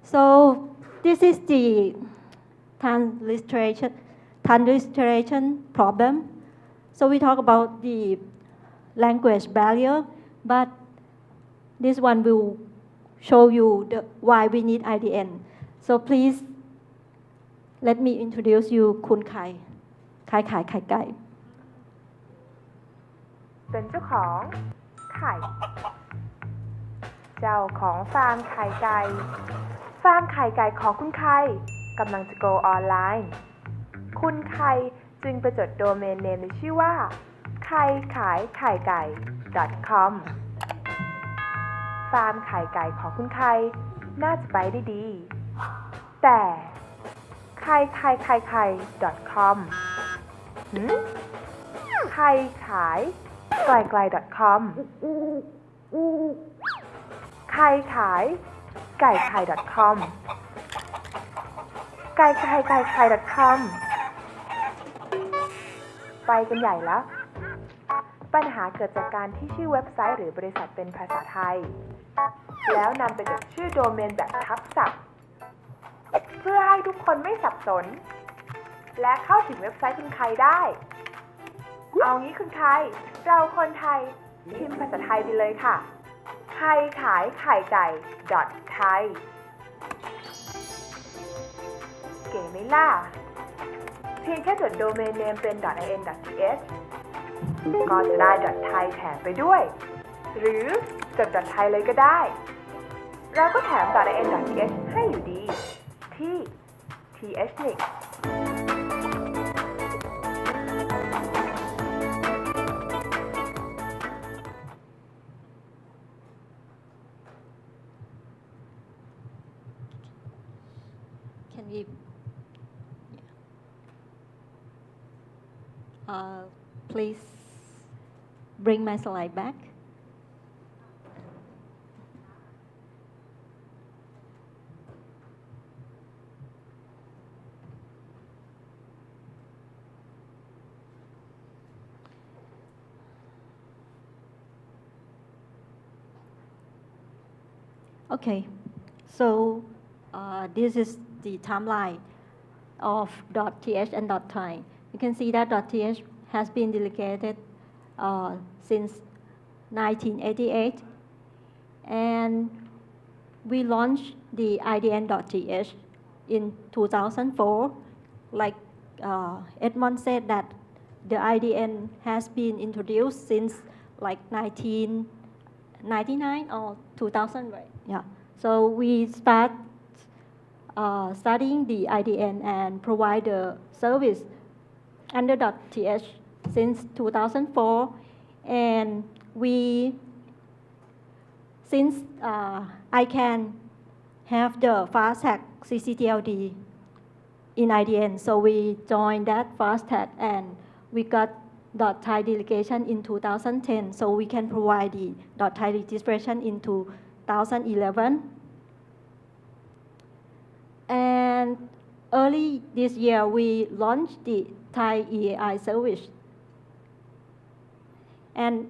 So this is the transliteration problem. So we talk about the language barrier, but this one will show you why we need IDN. So please let me introduce you Kun Khai. Khai Khai Khai Kai. เป็นเจ้าของไข่เจ้าของฟาร์มไข่ไก่ฟาร์มไข่ไก่ของคุณไข่กำลังจะ go ออนไลน์คุณไข่จึงไปจดโดเมนเนมในชื่อว่าไข่ขายไข่ไก่ .com ฟาร์มไข่ไก่ของคุณไข่น่าจะไปได้ดีแต่ไข่ไข่ไข่ไข่ .com ไข่ขายไกลไกล .com ไข่ขายไก่ไข่ .com ไก่ไข่ไก่ไข่ .com ไปกันใหญ่แล้วปัญหาเกิดจากการที่ชื่อเว็บไซต์หรือบริษัทเป็นภาษาไทยแล้วนำไปจดชื่อโดเมนแบบทับศัพท์เพื่อให้ทุกคนไม่สับสนและเข้าถึงเว็บไซต์คุณไข่ได้เอางี้คุณไข่เราคนไทยพิมพ์ภาษาไทยไปเลยค่ะไข่ขายไข่ไก่ .thai เก๋ไหมล่ะเพียงแค่จดโดเมนเนมเป็น .in.th ก็จะได้ .thai แถมไปด้วยหรือจด .thai เลยก็ได้เราก็แถม .in.th ให้อยู่ดีที่ THNIC Can we? Please bring my slide back. Okay, so this is the timeline of .th and .thai. You can see that .th has been delegated since 1988, and we launched the IDN.th in 2004. Like Edmond said, that the IDN has been introduced since like 1999 or 2000, right? Yeah. So we start studying the IDN and provide the service under .th since 2004, and since I can have the fast tag CCTLD in IDN, so we joined that fast tag and we got .thai delegation in 2010, so we can provide the .thai registration in 2011. And early this year, we launched the Thai EAI service. And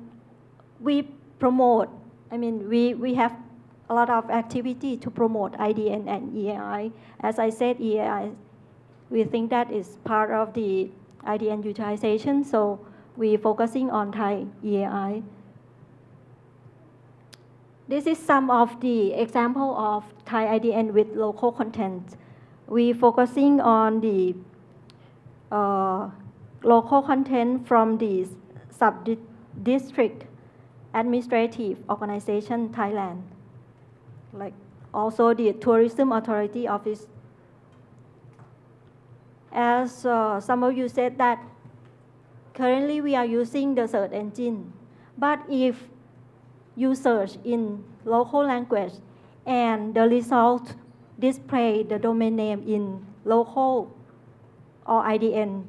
we promote, we have a lot of activity to promote IDN and EAI. As I said, EAI, we think that is part of the IDN utilization, so we're focusing on Thai EAI. This is some of the example of Thai IDN with local content. We're focusing on the local content from the sub-district administrative organization, Thailand, like also the Tourism Authority Office. As some of you said that currently we are using the search engine, but if you search in local language and the result display the domain name in local or IDN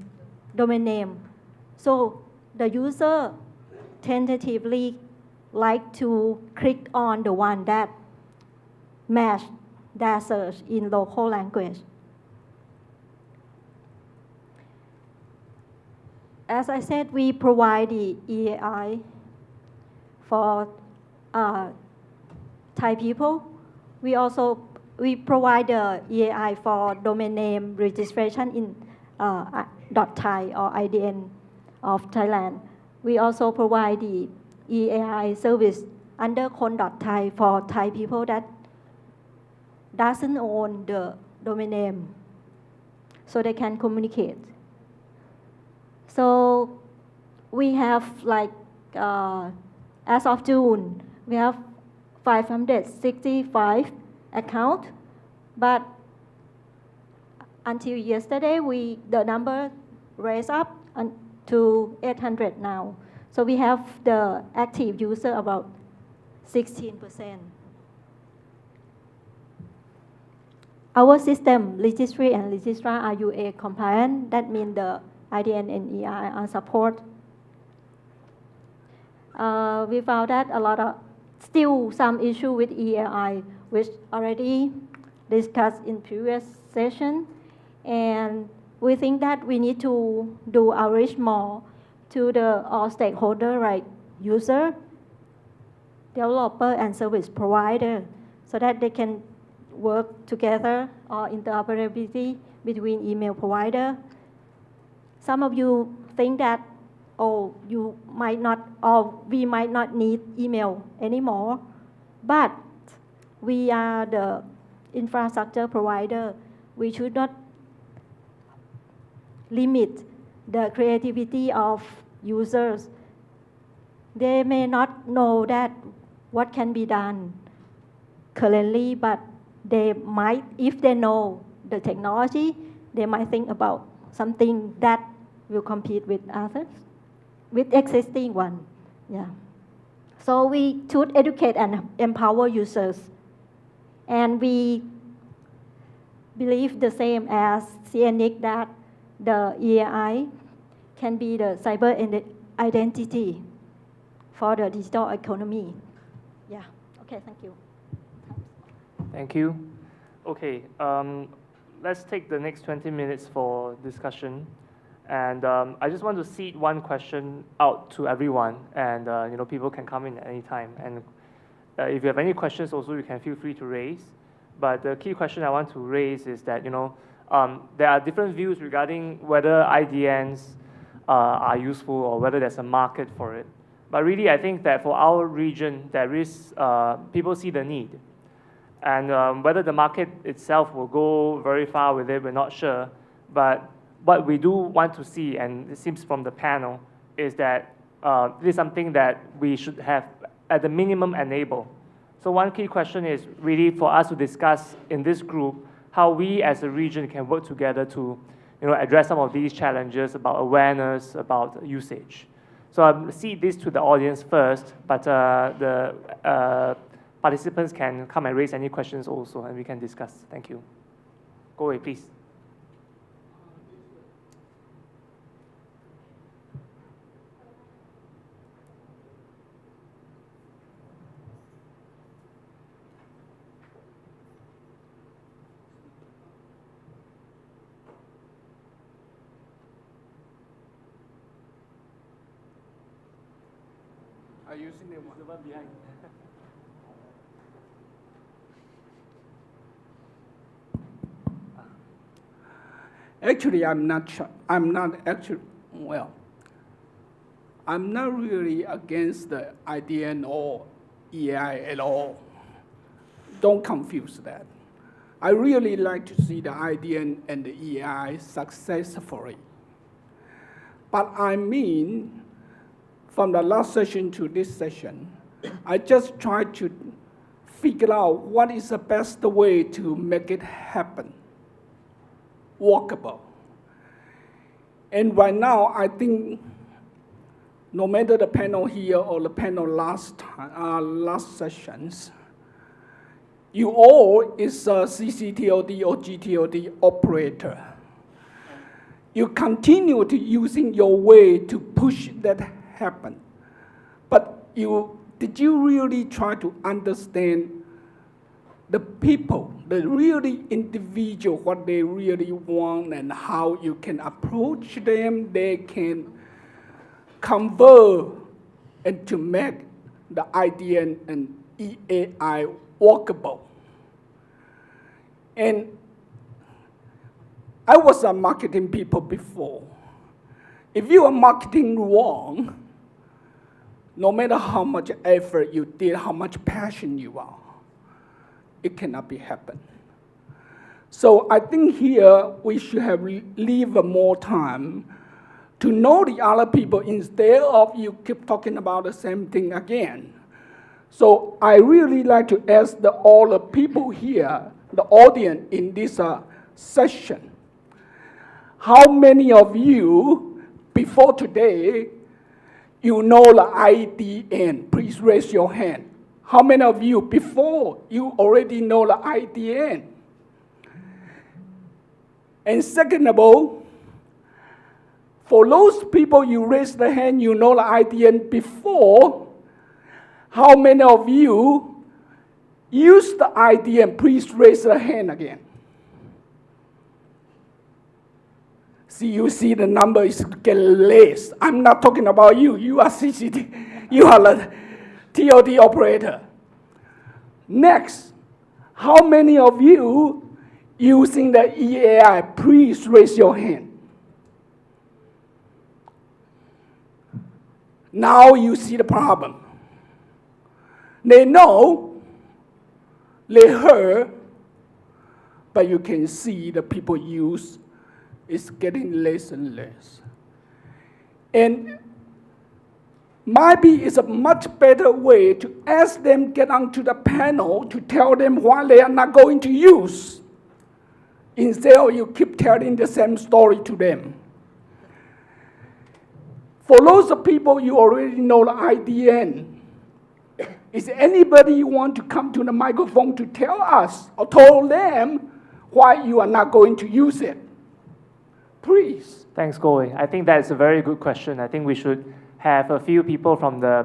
domain name, so the user tentatively like to click on the one that match their search in local language. As I said, we provide the EAI for Thai people. We provide the EAI for domain name registration in .thai or IDN of Thailand. We also provide the EAI service under Kon.Thai for Thai people that doesn't own the domain name, so they can communicate. So we have as of June, we have 565 accounts, but until yesterday, the number raised up to 800 now. So we have the active user about 16%. Our system, registry and registrar are UA compliant. That means the IDN and EI are support. We found that still some issue with EAI, which already discussed in previous session. And we think that we need to do outreach more to all stakeholder, like user, developer, and service provider, so that they can work together or interoperability between email provider. Some of you think that, you might not, or we might not need email anymore, but we are the infrastructure provider. We should not limit the creativity of users. They may not know that what can be done currently, but they might, if they know the technology, they might think about something that will compete with others, with existing one. Yeah. So we should educate and empower users. And we believe the same as CNIC that the EAI can be the cyber identity for the digital economy. Yeah. Okay. Thank you. Thank you. Okay. Let's take the next 20 minutes for discussion. And I just want to seed one question out to everyone, and people can come in at any time. And if you have any questions, also you can feel free to raise. But the key question I want to raise is that there are different views regarding whether IDNs are useful or whether there's a market for it. But really, I think that for our region, there is people see the need, and whether the market itself will go very far with it, we're not sure. But what we do want to see, and it seems from the panel, is that this is something that we should have at the minimum enable. So one key question is really for us to discuss in this group how we as a region can work together to address some of these challenges about awareness, about usage. So I'll cede this to the audience first, but the participants can come and raise any questions also, and we can discuss. Thank you. Go away, please. Are you using the one behind? Actually, I'm not really against the IDN or EAI at all. Don't confuse that. I really like to see the IDN and the EAI successfully. But I mean, from the last session to this session, I just tried to figure out what is the best way to make it happen, workable. And right now, I think no matter the panel here or the panel last sessions, you all is a CCTOD or GTOD operator. You continue to using your way to push that happen. But did you really try to understand the people, the really individual, what they really want and how you can approach them, they can convert and to make the IDN and EAI workable. And I was a marketing people before. If you are marketing wrong, no matter how much effort you did, how much passion you are, it cannot be happen. So I think here we should have leave more time to know the other people instead of you keep talking about the same thing again. So I really like to ask all the people here, the audience in this session, how many of you before today you know the IDN? Please raise your hand. How many of you before you already know the IDN? And second of all, for those people you raise the hand, you know the IDN before, how many of you use the IDN? Please raise the hand again. See, you see the number is getting less. I'm not talking about you. You are CCT. You are the TOD operator. Next, how many of you using the EAI? Please raise your hand. Now you see the problem. They know, they heard, but you can see the people use is getting less and less. And maybe it's a much better way to ask them get onto the panel to tell them why they are not going to use, instead of you keep telling the same story to them. For those of people you already know the IDN, is anybody want to come to the microphone to tell us or tell them why you are not going to use it? Please. Thanks, Goy. I think that's a very good question. I think we should have a few people from the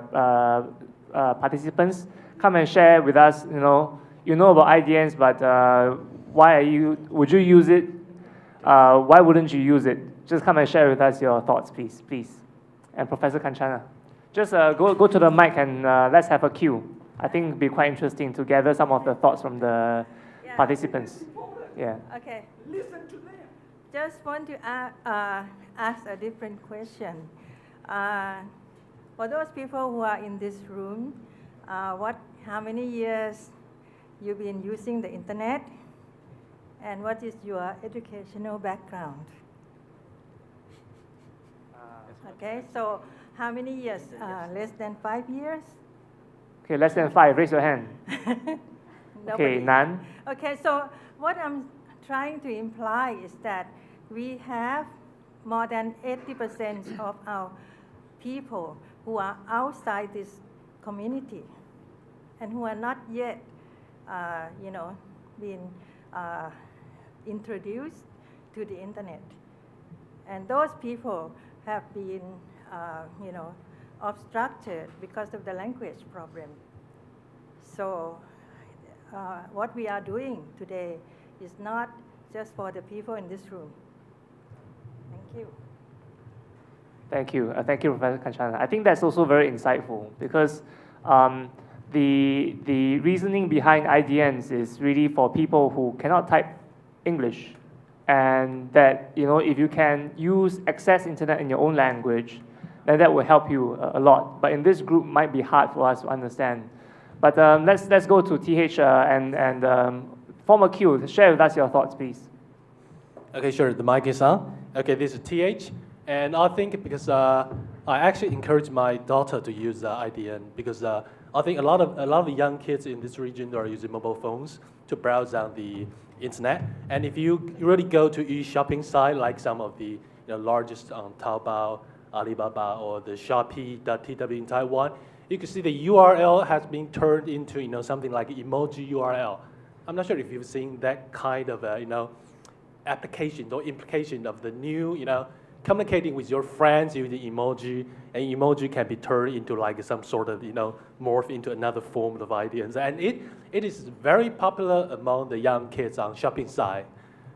participants come and share with us. You know about IDNs, but would you use it? Why wouldn't you use it? Just come and share with us your thoughts, please. And Professor Kanchana, just go to the mic and let's have a queue. I think it'd be quite interesting to gather some of the thoughts from the participants. Yeah. Okay. Listen to them. Just want to ask a different question. For those people who are in this room, how many years you've been using the internet, and what is your educational background? Okay, so how many years? Less than 5 years? Okay, less than 5. Raise your hand. Okay, Nobody. none. Okay, so what I'm trying to imply is that we have more than 80% of our people who are outside this community and who are not yet, been introduced to the internet. And those people have been, obstructed because of the language problem. So what we are doing today is not just for the people in this room. Thank you. Thank you. Thank you, Professor Kanchana. I think that's also very insightful because the reasoning behind IDNs is really for people who cannot type English, and that if you can access internet in your own language, then that will help you a lot. But in this group, might be hard for us to understand. But let's go to TH and form a queue. Share with us your thoughts, please. Okay, sure. The mic is on. Okay, this is TH, and I think because I actually encourage my daughter to use IDN because I think a lot of young kids in this region are using mobile phones to browse on the internet. And if you really go to e-shopping site like some of the largest Taobao, Alibaba, or the Shopee.tw in Taiwan, you can see the URL has been turned into something like emoji URL. I'm not sure if you've seen that kind of application or implication of the new communicating with your friends using emoji, and emoji can be turned into like some sort of morph into another form of ideas, and it is very popular among the young kids on shopping site.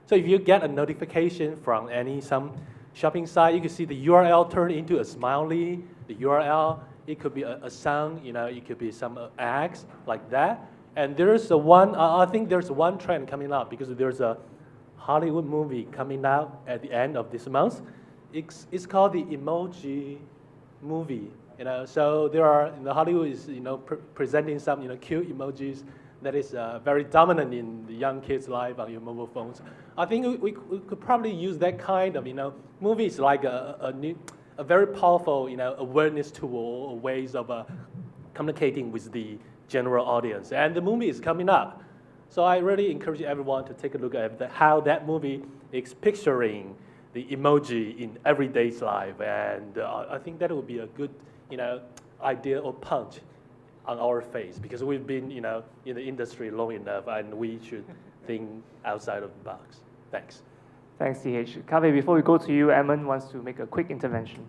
So if you get a notification from some shopping site, you can see the URL turned into a smiley. The URL, it could be a song, it could be some acts like that. And there's I think there's one trend coming up because there's a Hollywood movie coming out at the end of this month. It's called the Emoji Movie. So there are Hollywood is presenting some cute emojis that is very dominant in the young kids' life on your mobile phones. I think we could probably use that kind of movies like a very powerful awareness tool or ways of communicating with the general audience. And the movie is coming up. So I really encourage everyone to take a look at how that movie is picturing the emoji in everyday's life. And I think that would be a good idea or punch on our face because we've been in the industry long enough and we should think outside of the box. Thanks. Thanks, TH. Kaveh, before we go to you, Edmund wants to make a quick intervention.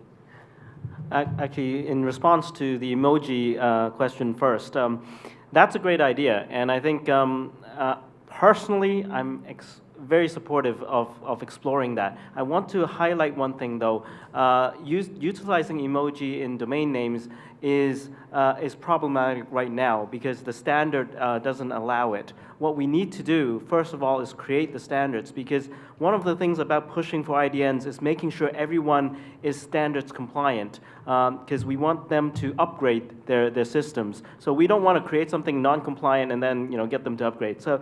Actually, in response to the emoji question first, that's a great idea. And I think personally, I'm very supportive of exploring that. I want to highlight one thing though. Utilizing emoji in domain names is problematic right now because the standard doesn't allow it. What we need to do, first of all, is create the standards because one of the things about pushing for IDNs is making sure everyone is standards compliant because we want them to upgrade their systems. So we don't want to create something non-compliant and then get them to upgrade. So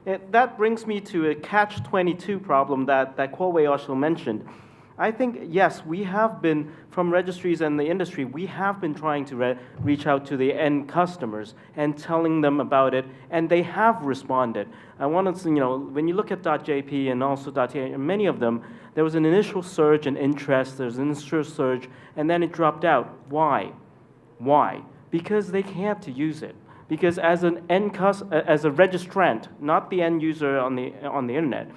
that brings me to a catch-22 problem that Kuo Wei also mentioned. I think, yes, we have been, from registries and the industry, we have been trying to reach out to the end customers and telling them about it, and they have responded. I wanted to, when you look at .jp and also .ta, many of them, there was an initial surge in interest, there's an initial surge, and then it dropped out. Why? Why? Because they can't use it. Because as a registrant, not the end user on the internet,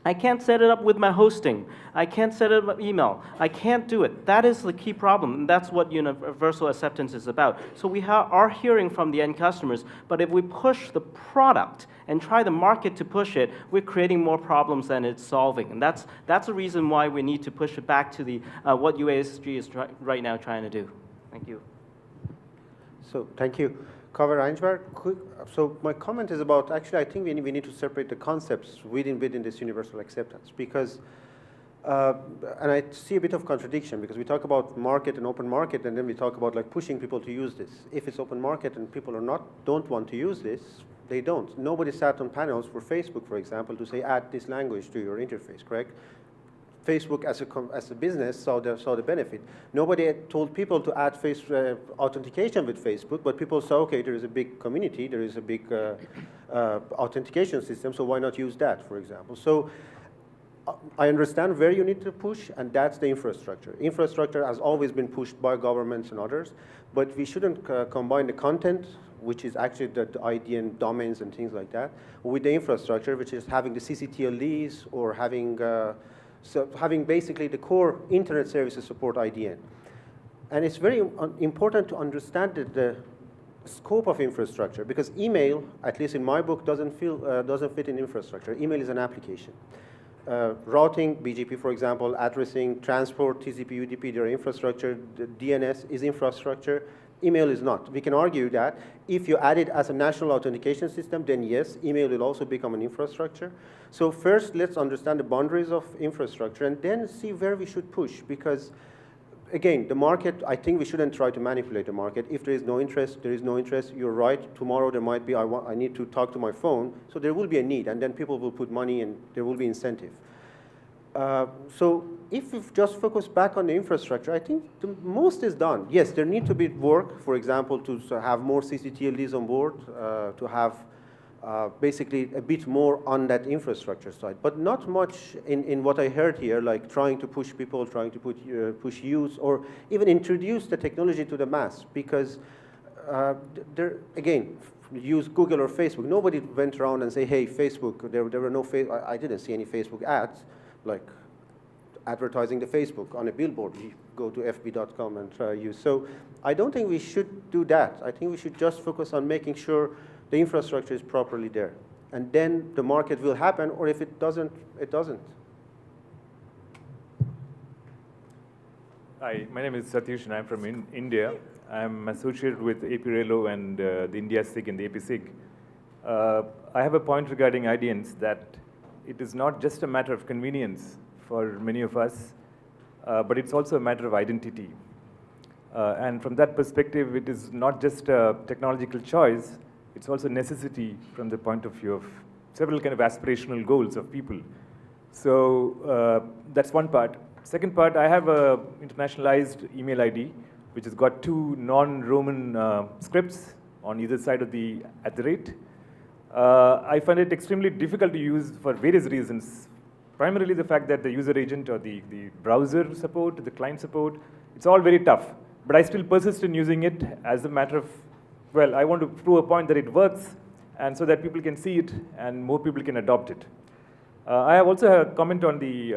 I can't set it up with my hosting. I can't set it up with email. I can't do it. That is the key problem, and that's what universal acceptance is about. So we are hearing from the end customers, but if we push the product and try the market to push it, we're creating more problems than it's solving. And that's the reason why we need to push it back to the what UASG is right now trying to do. Thank you. So thank you. Cover Reinsberg. So my comment is about, actually, I think we need to separate the concepts within this universal acceptance, because, and I see a bit of contradiction, because we talk about market and open market, and then we talk about like pushing people to use this. If it's open market and people don't want to use this, they don't. Nobody sat on panels for Facebook, for example, to say add this language to your interface, correct? Facebook as a business saw the benefit. Nobody told people to add authentication with Facebook, but people saw, okay, there is a big community, there is a big authentication system, so why not use that, for example? So I understand where you need to push, and that's the infrastructure. Infrastructure has always been pushed by governments and others, but we shouldn't combine the content, which is actually the IDN domains and things like that, with the infrastructure, which is having the CCTLDs or having having basically the core internet services support IDN. And it's very important to understand the scope of infrastructure, because email, at least in my book, doesn't fit in infrastructure. Email is an application. Routing, BGP, for example, addressing, transport, TCP, UDP, their infrastructure. The DNS is infrastructure. Email is not. We can argue that if you add it as a national authentication system, then yes, email will also become an infrastructure. So first, let's understand the boundaries of infrastructure and then see where we should push, because again, the market, I think we shouldn't try to manipulate the market. If there is no interest, there is no interest. You're right, tomorrow there might be, I need to talk to my phone, so there will be a need, and then people will put money and there will be incentive. So if we just focus back on the infrastructure, I think the most is done. Yes, there need to be work, for example, to have more CCTLDs on board, to have basically a bit more on that infrastructure side, but not much in what I heard here, like trying to push people, trying to push use, or even introduce the technology to the mass, because again, use Google or Facebook. Nobody went around and say, hey, Facebook, there were no, I didn't see any Facebook ads, like advertising the Facebook on a billboard. You go to fb.com and try use. So I don't think we should do that. I think we should just focus on making sure the infrastructure is properly there. And then the market will happen, or if it doesn't, it doesn't. Hi, my name is Satish and I'm from India. I'm associated with APrIGF and the India SIG and the APSIG. I have a point regarding IDNs that it is not just a matter of convenience for many of us, but it's also a matter of identity. And from that perspective, it is not just a technological choice, it's also a necessity from the point of view of several kind of aspirational goals of people. So that's one part. Second part, I have a internationalized email ID, which has got two non-Roman scripts on either side of the @ I find it extremely difficult to use for various reasons. Primarily the fact that the user agent or the browser support, the client support, it's all very tough. But I still persist in using it as a matter of, well, I want to prove a point that it works, and so that people can see it and more people can adopt it. I have also a comment on the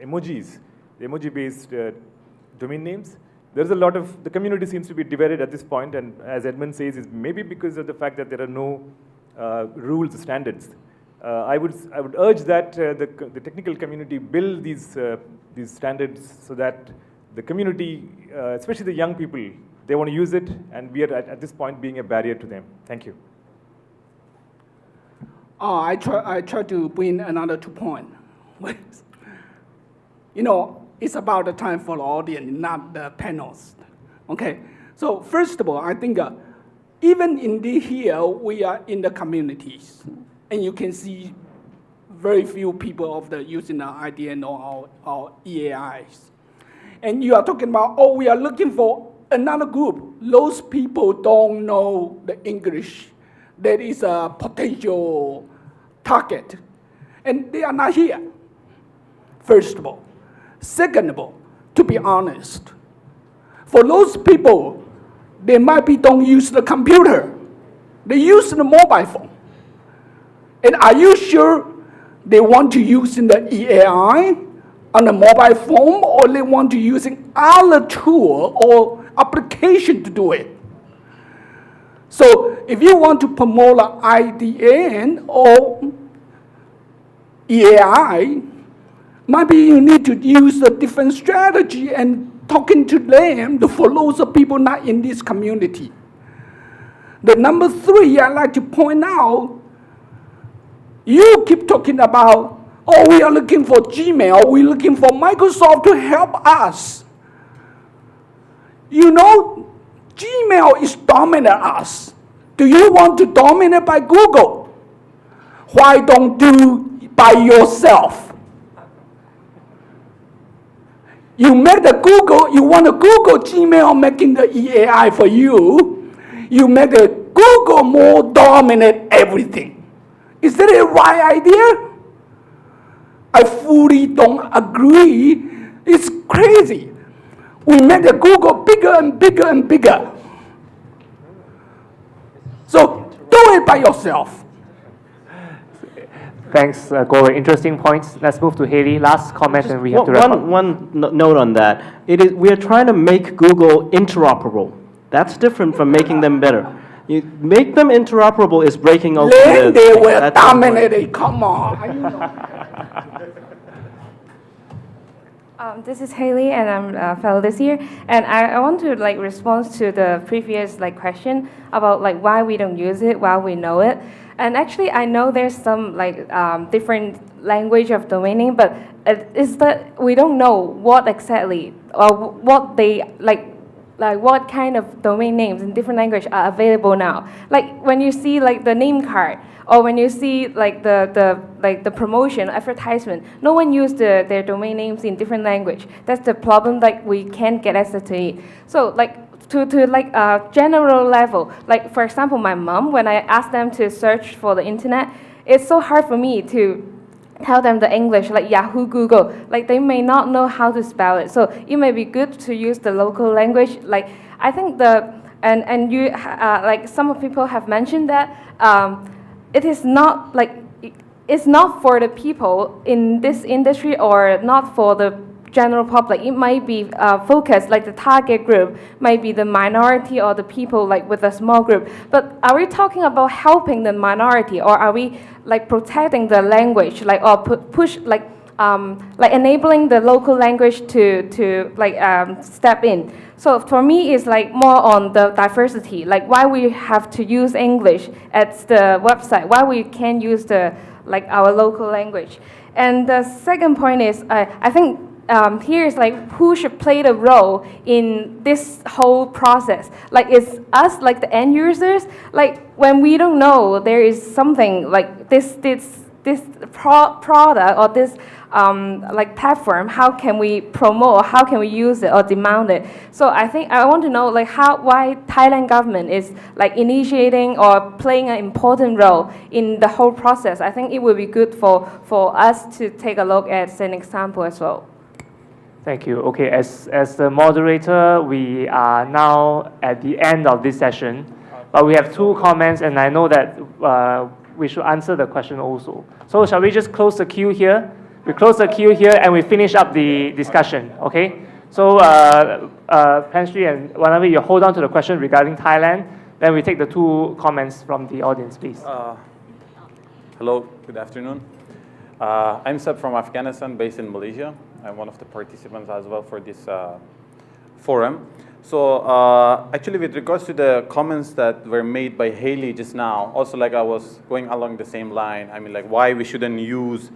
emojis, the emoji-based domain names. There's a lot of, the community seems to be divided at this point, and as Edmund says, is maybe because of the fact that there are no rules, standards. I would urge that the technical community build these standards so that the community, especially the young people, they want to use it, and we are at this point being a barrier to them. Thank you. I try to bring another 2 points. You know, it's about the time for the audience, not the panels. Okay, so first of all, I think even in here, we are in the communities, and you can see very few people using the IDN or our EAIs. And you are talking about, oh, we are looking for another group. Those people don't know the English. That is a potential target. And they are not here, first of all. Second of all, to be honest, for those people, they might don't use the computer. They use the mobile phone. And are you sure they want to use the EAI on the mobile phone, or they want to using other tool or application to do it? So if you want to promote IDN or EAI, maybe you need to use a different strategy and talking to them for those people not in this community. The number 3, I'd like to point out, you keep talking about, oh, we are looking for Gmail, we're looking for Microsoft to help us. You know, Gmail is dominant us. Do you want to dominate by Google? Why don't do by yourself? You make the Google, you want to Google Gmail making the EAI for you. You make the Google more dominate everything. Is that a right idea? I fully don't agree. It's crazy. We make the Google bigger and bigger and bigger. So do it by yourself. Thanks, Gore. Interesting points. Let's move to Haley. Last comment, and we have to wrap up. One note on that. We are trying to make Google interoperable. That's different from making them better. You make them interoperable is breaking open Then they will dominate it. Come on. This is Haley, and I'm a fellow this year. And I want to respond to the previous question about why we don't use it, why we know it. And actually, I know there's some different language of domain name, but it's that we don't know what exactly or what they what kind of domain names in different language are available now. Like when you see the name card, or when you see the promotion advertisement, no one used their domain names in different language. That's the problem. We can't get access to it. So to general level, for example, my mom, when I ask them to search for the internet, it's so hard for me to tell them the English, Yahoo, Google. They may not know how to spell it. So it may be good to use the local language. I think and you some of people have mentioned that it is not it's not for the people in this industry or not for the general public. It might be focused, the target group might be the minority or the people with a small group. But are we talking about helping the minority, or are we protecting the language, or push enabling the local language to step in? So for me, it's more on the diversity, why we have to use English at the website, why we can't use our local language. And the second point is, I think here is who should play the role in this whole process. It's us, the end users. When we don't know there is something this product or this platform, how can we promote, how can we use it or demand it? So I think I want to know why Thailand government is initiating or playing an important role in the whole process. I think it would be good for us to take a look at an example as well. Thank you. Okay, as the moderator, we are now at the end of this session, but we have 2 comments, and I know that we should answer the question also. So shall we just close the queue here? We close the queue here, and we finish up the discussion, okay? So, Pensri and Wanavi, you hold on to the question regarding Thailand, then we take the 2 comments from the audience, please. Hello, good afternoon. I'm Seb from Afghanistan, based in Malaysia. I'm one of the participants as well for this forum. So actually, with regards to the comments that were made by Haley just now, also I was going along the same line. I mean, why we shouldn't use,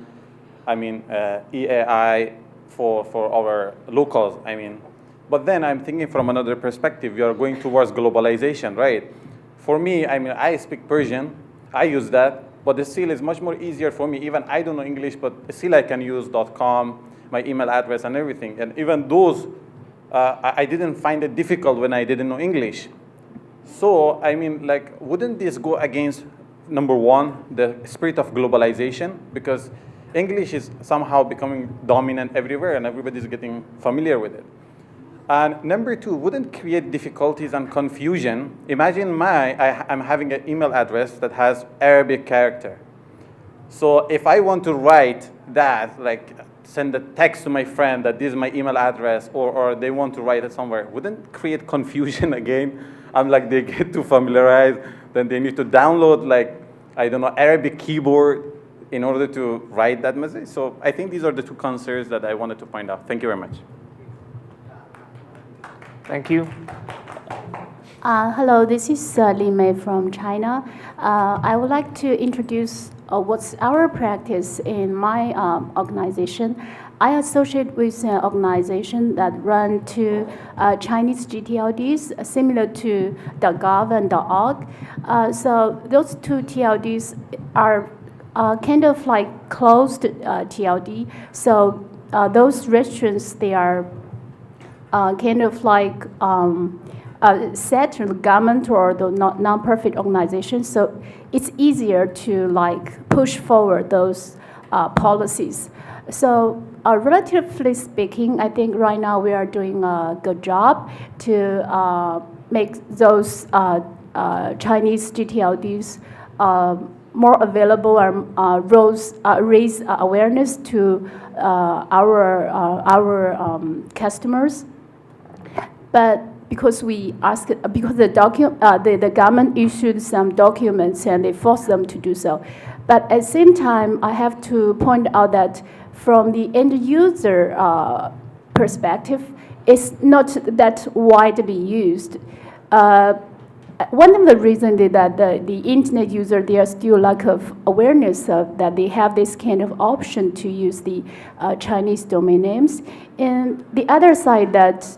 EAI for our locals. But then I'm thinking from another perspective. We are going towards globalization, right? For me, I speak Persian. I use that, but the still is much more easier for me. Even I don't know English, but still I can use .com, my email address and everything. And even those, I didn't find it difficult when I didn't know English. So, wouldn't this go against, number one, the spirit of globalization? Because English is somehow becoming dominant everywhere and everybody's getting familiar with it. And number two, wouldn't create difficulties and confusion. Imagine I'm having an email address that has Arabic character. So if I want to write that, like send a text to my friend that this is my email address, or they want to write it somewhere, wouldn't create confusion again? I'm like, they get too familiarized, then they need to download like, I don't know, Arabic keyboard in order to write that message. So I think these are the two concerns that I wanted to point out. Thank you very much. Thank you. Hello, this is Li Mei from China. I would like to introduce what's our practice in my organization. I associate with an organization that run two Chinese GTLDs similar to .gov and .org. So those two TLDs are kind of like closed TLD. So those restaurants, they are kind of like set to the government or the non-profit organizations. So it's easier to like push forward those policies. So relatively speaking, I think right now we are doing a good job to make those Chinese GTLDs more available and raise awareness to our customers. But because the government issued some documents and they forced them to do so. But at the same time, I have to point out that from the end user perspective, it's not that widely used. One of the reasons is that the internet user, there is still lack of awareness of that they have this kind of option to use the Chinese domain names. And the other side that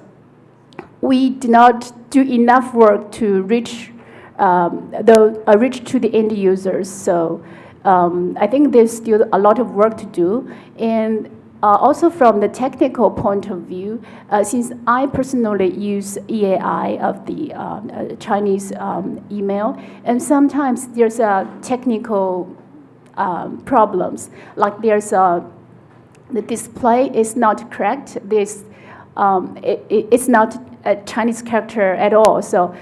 we did not do enough work to reach to the end users. So I think there's still a lot of work to do. And also from the technical point of view, since I personally use EAI of the Chinese email, and sometimes there's technical problems, like there's the display is not correct. It's not a Chinese character at all. So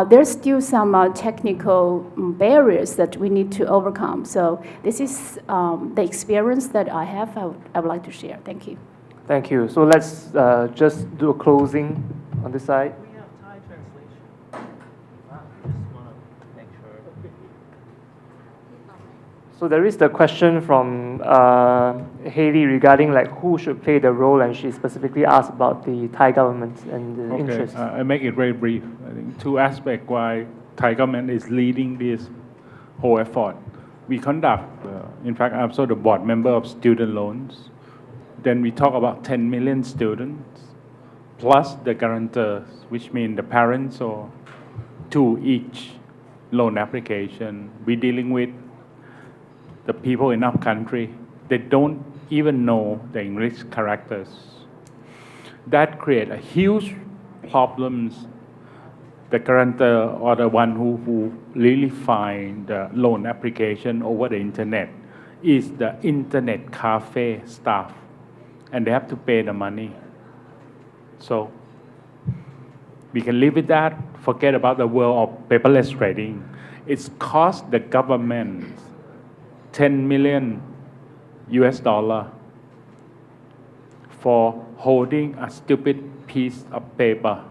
there's still some technical barriers that we need to overcome. So this is the experience that I have. I would like to share. Thank you. Thank you. So let's just do a closing on this side. We have Thai translation. Just want to make sure. So there is the question from Haley regarding like who should play the role, and she specifically asked about the Thai government and the interest. I make it very brief. I think two aspects why Thai government is leading this whole effort. We conduct, in fact, I'm also the board member of student loans. Then we talk about 10 million students, plus the guarantors, which mean the parents or to each loan application. We're dealing with the people in our country, they don't even know the English characters. That creates a huge problems. The guarantor or the one who really find the loan application over the internet is the internet cafe staff, and they have to pay the money. So we can live with that, forget about the world of paperless trading. It's cost the government $10 million for holding a stupid piece of paper.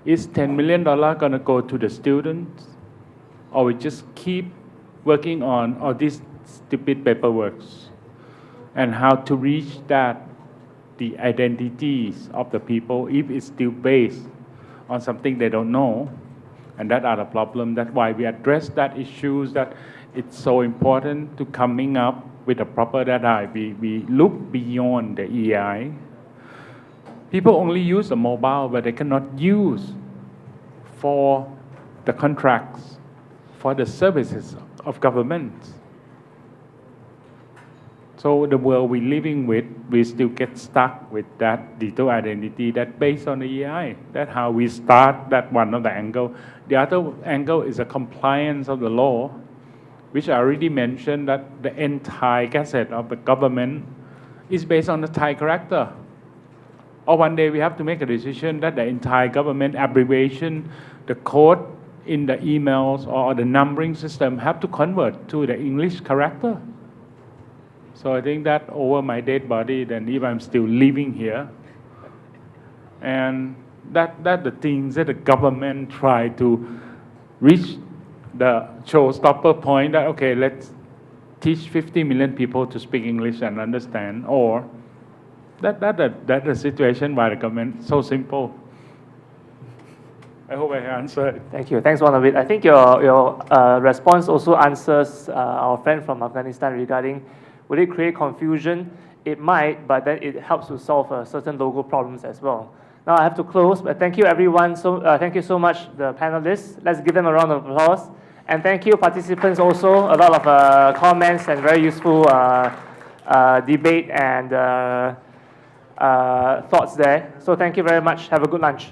Is $10 million going to go to the students, or we just keep working on all these stupid paperwork and how to reach that the identities of the people if it's still based on something they don't know, and that are the problem. That's why we address that issues that it's so important to coming up with a proper data. We look beyond the EI. People only use the mobile, but they cannot use for the contracts, for the services of government. So the world we're living with, we still get stuck with that digital identity that's based on the EI. That's how we start, that one of the angle. The other angle is the compliance of the law, which I already mentioned that the entire gazette of the government is based on the Thai character. Or one day we have to make a decision that the entire government abbreviation, the code in the emails or the numbering system have to convert to the English character. So I think that over my dead body, then if I'm still living here, and that the things that the government try to reach the showstopper point that, okay, let's teach 50 million people to speak English and understand, or that's the situation by the government, so simple. I hope I answered. Thank you. Thanks, Wanavit. I think your response also answers our friend from Afghanistan regarding, would it create confusion? It might, but then it helps to solve certain local problems as well. Now I have to close, but thank you everyone. Thank you so much, the panelists. Let's give them a round of applause. And thank you, participants also. A lot of comments and very useful debate and thoughts there. So thank you very much. Have a good lunch.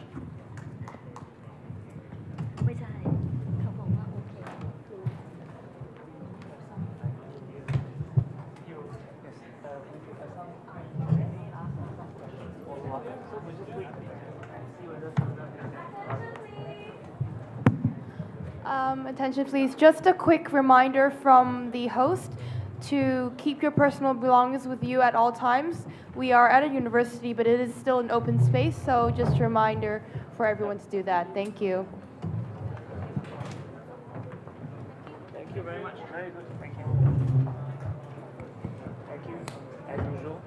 Attention please, just a quick reminder from the host to keep your personal belongings with you at all times. We are at a university, but it is still an open space, so just a reminder for everyone to do that. Thank you. Thank you very much. Very good. Thank you. Thank you, as usual.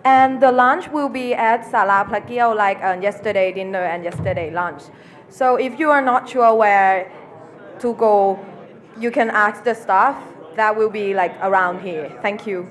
And the lunch will be at Sala Plakio, like yesterday dinner and yesterday lunch. So if you are not sure where to go, you can ask the staff that will be like around here. Thank you.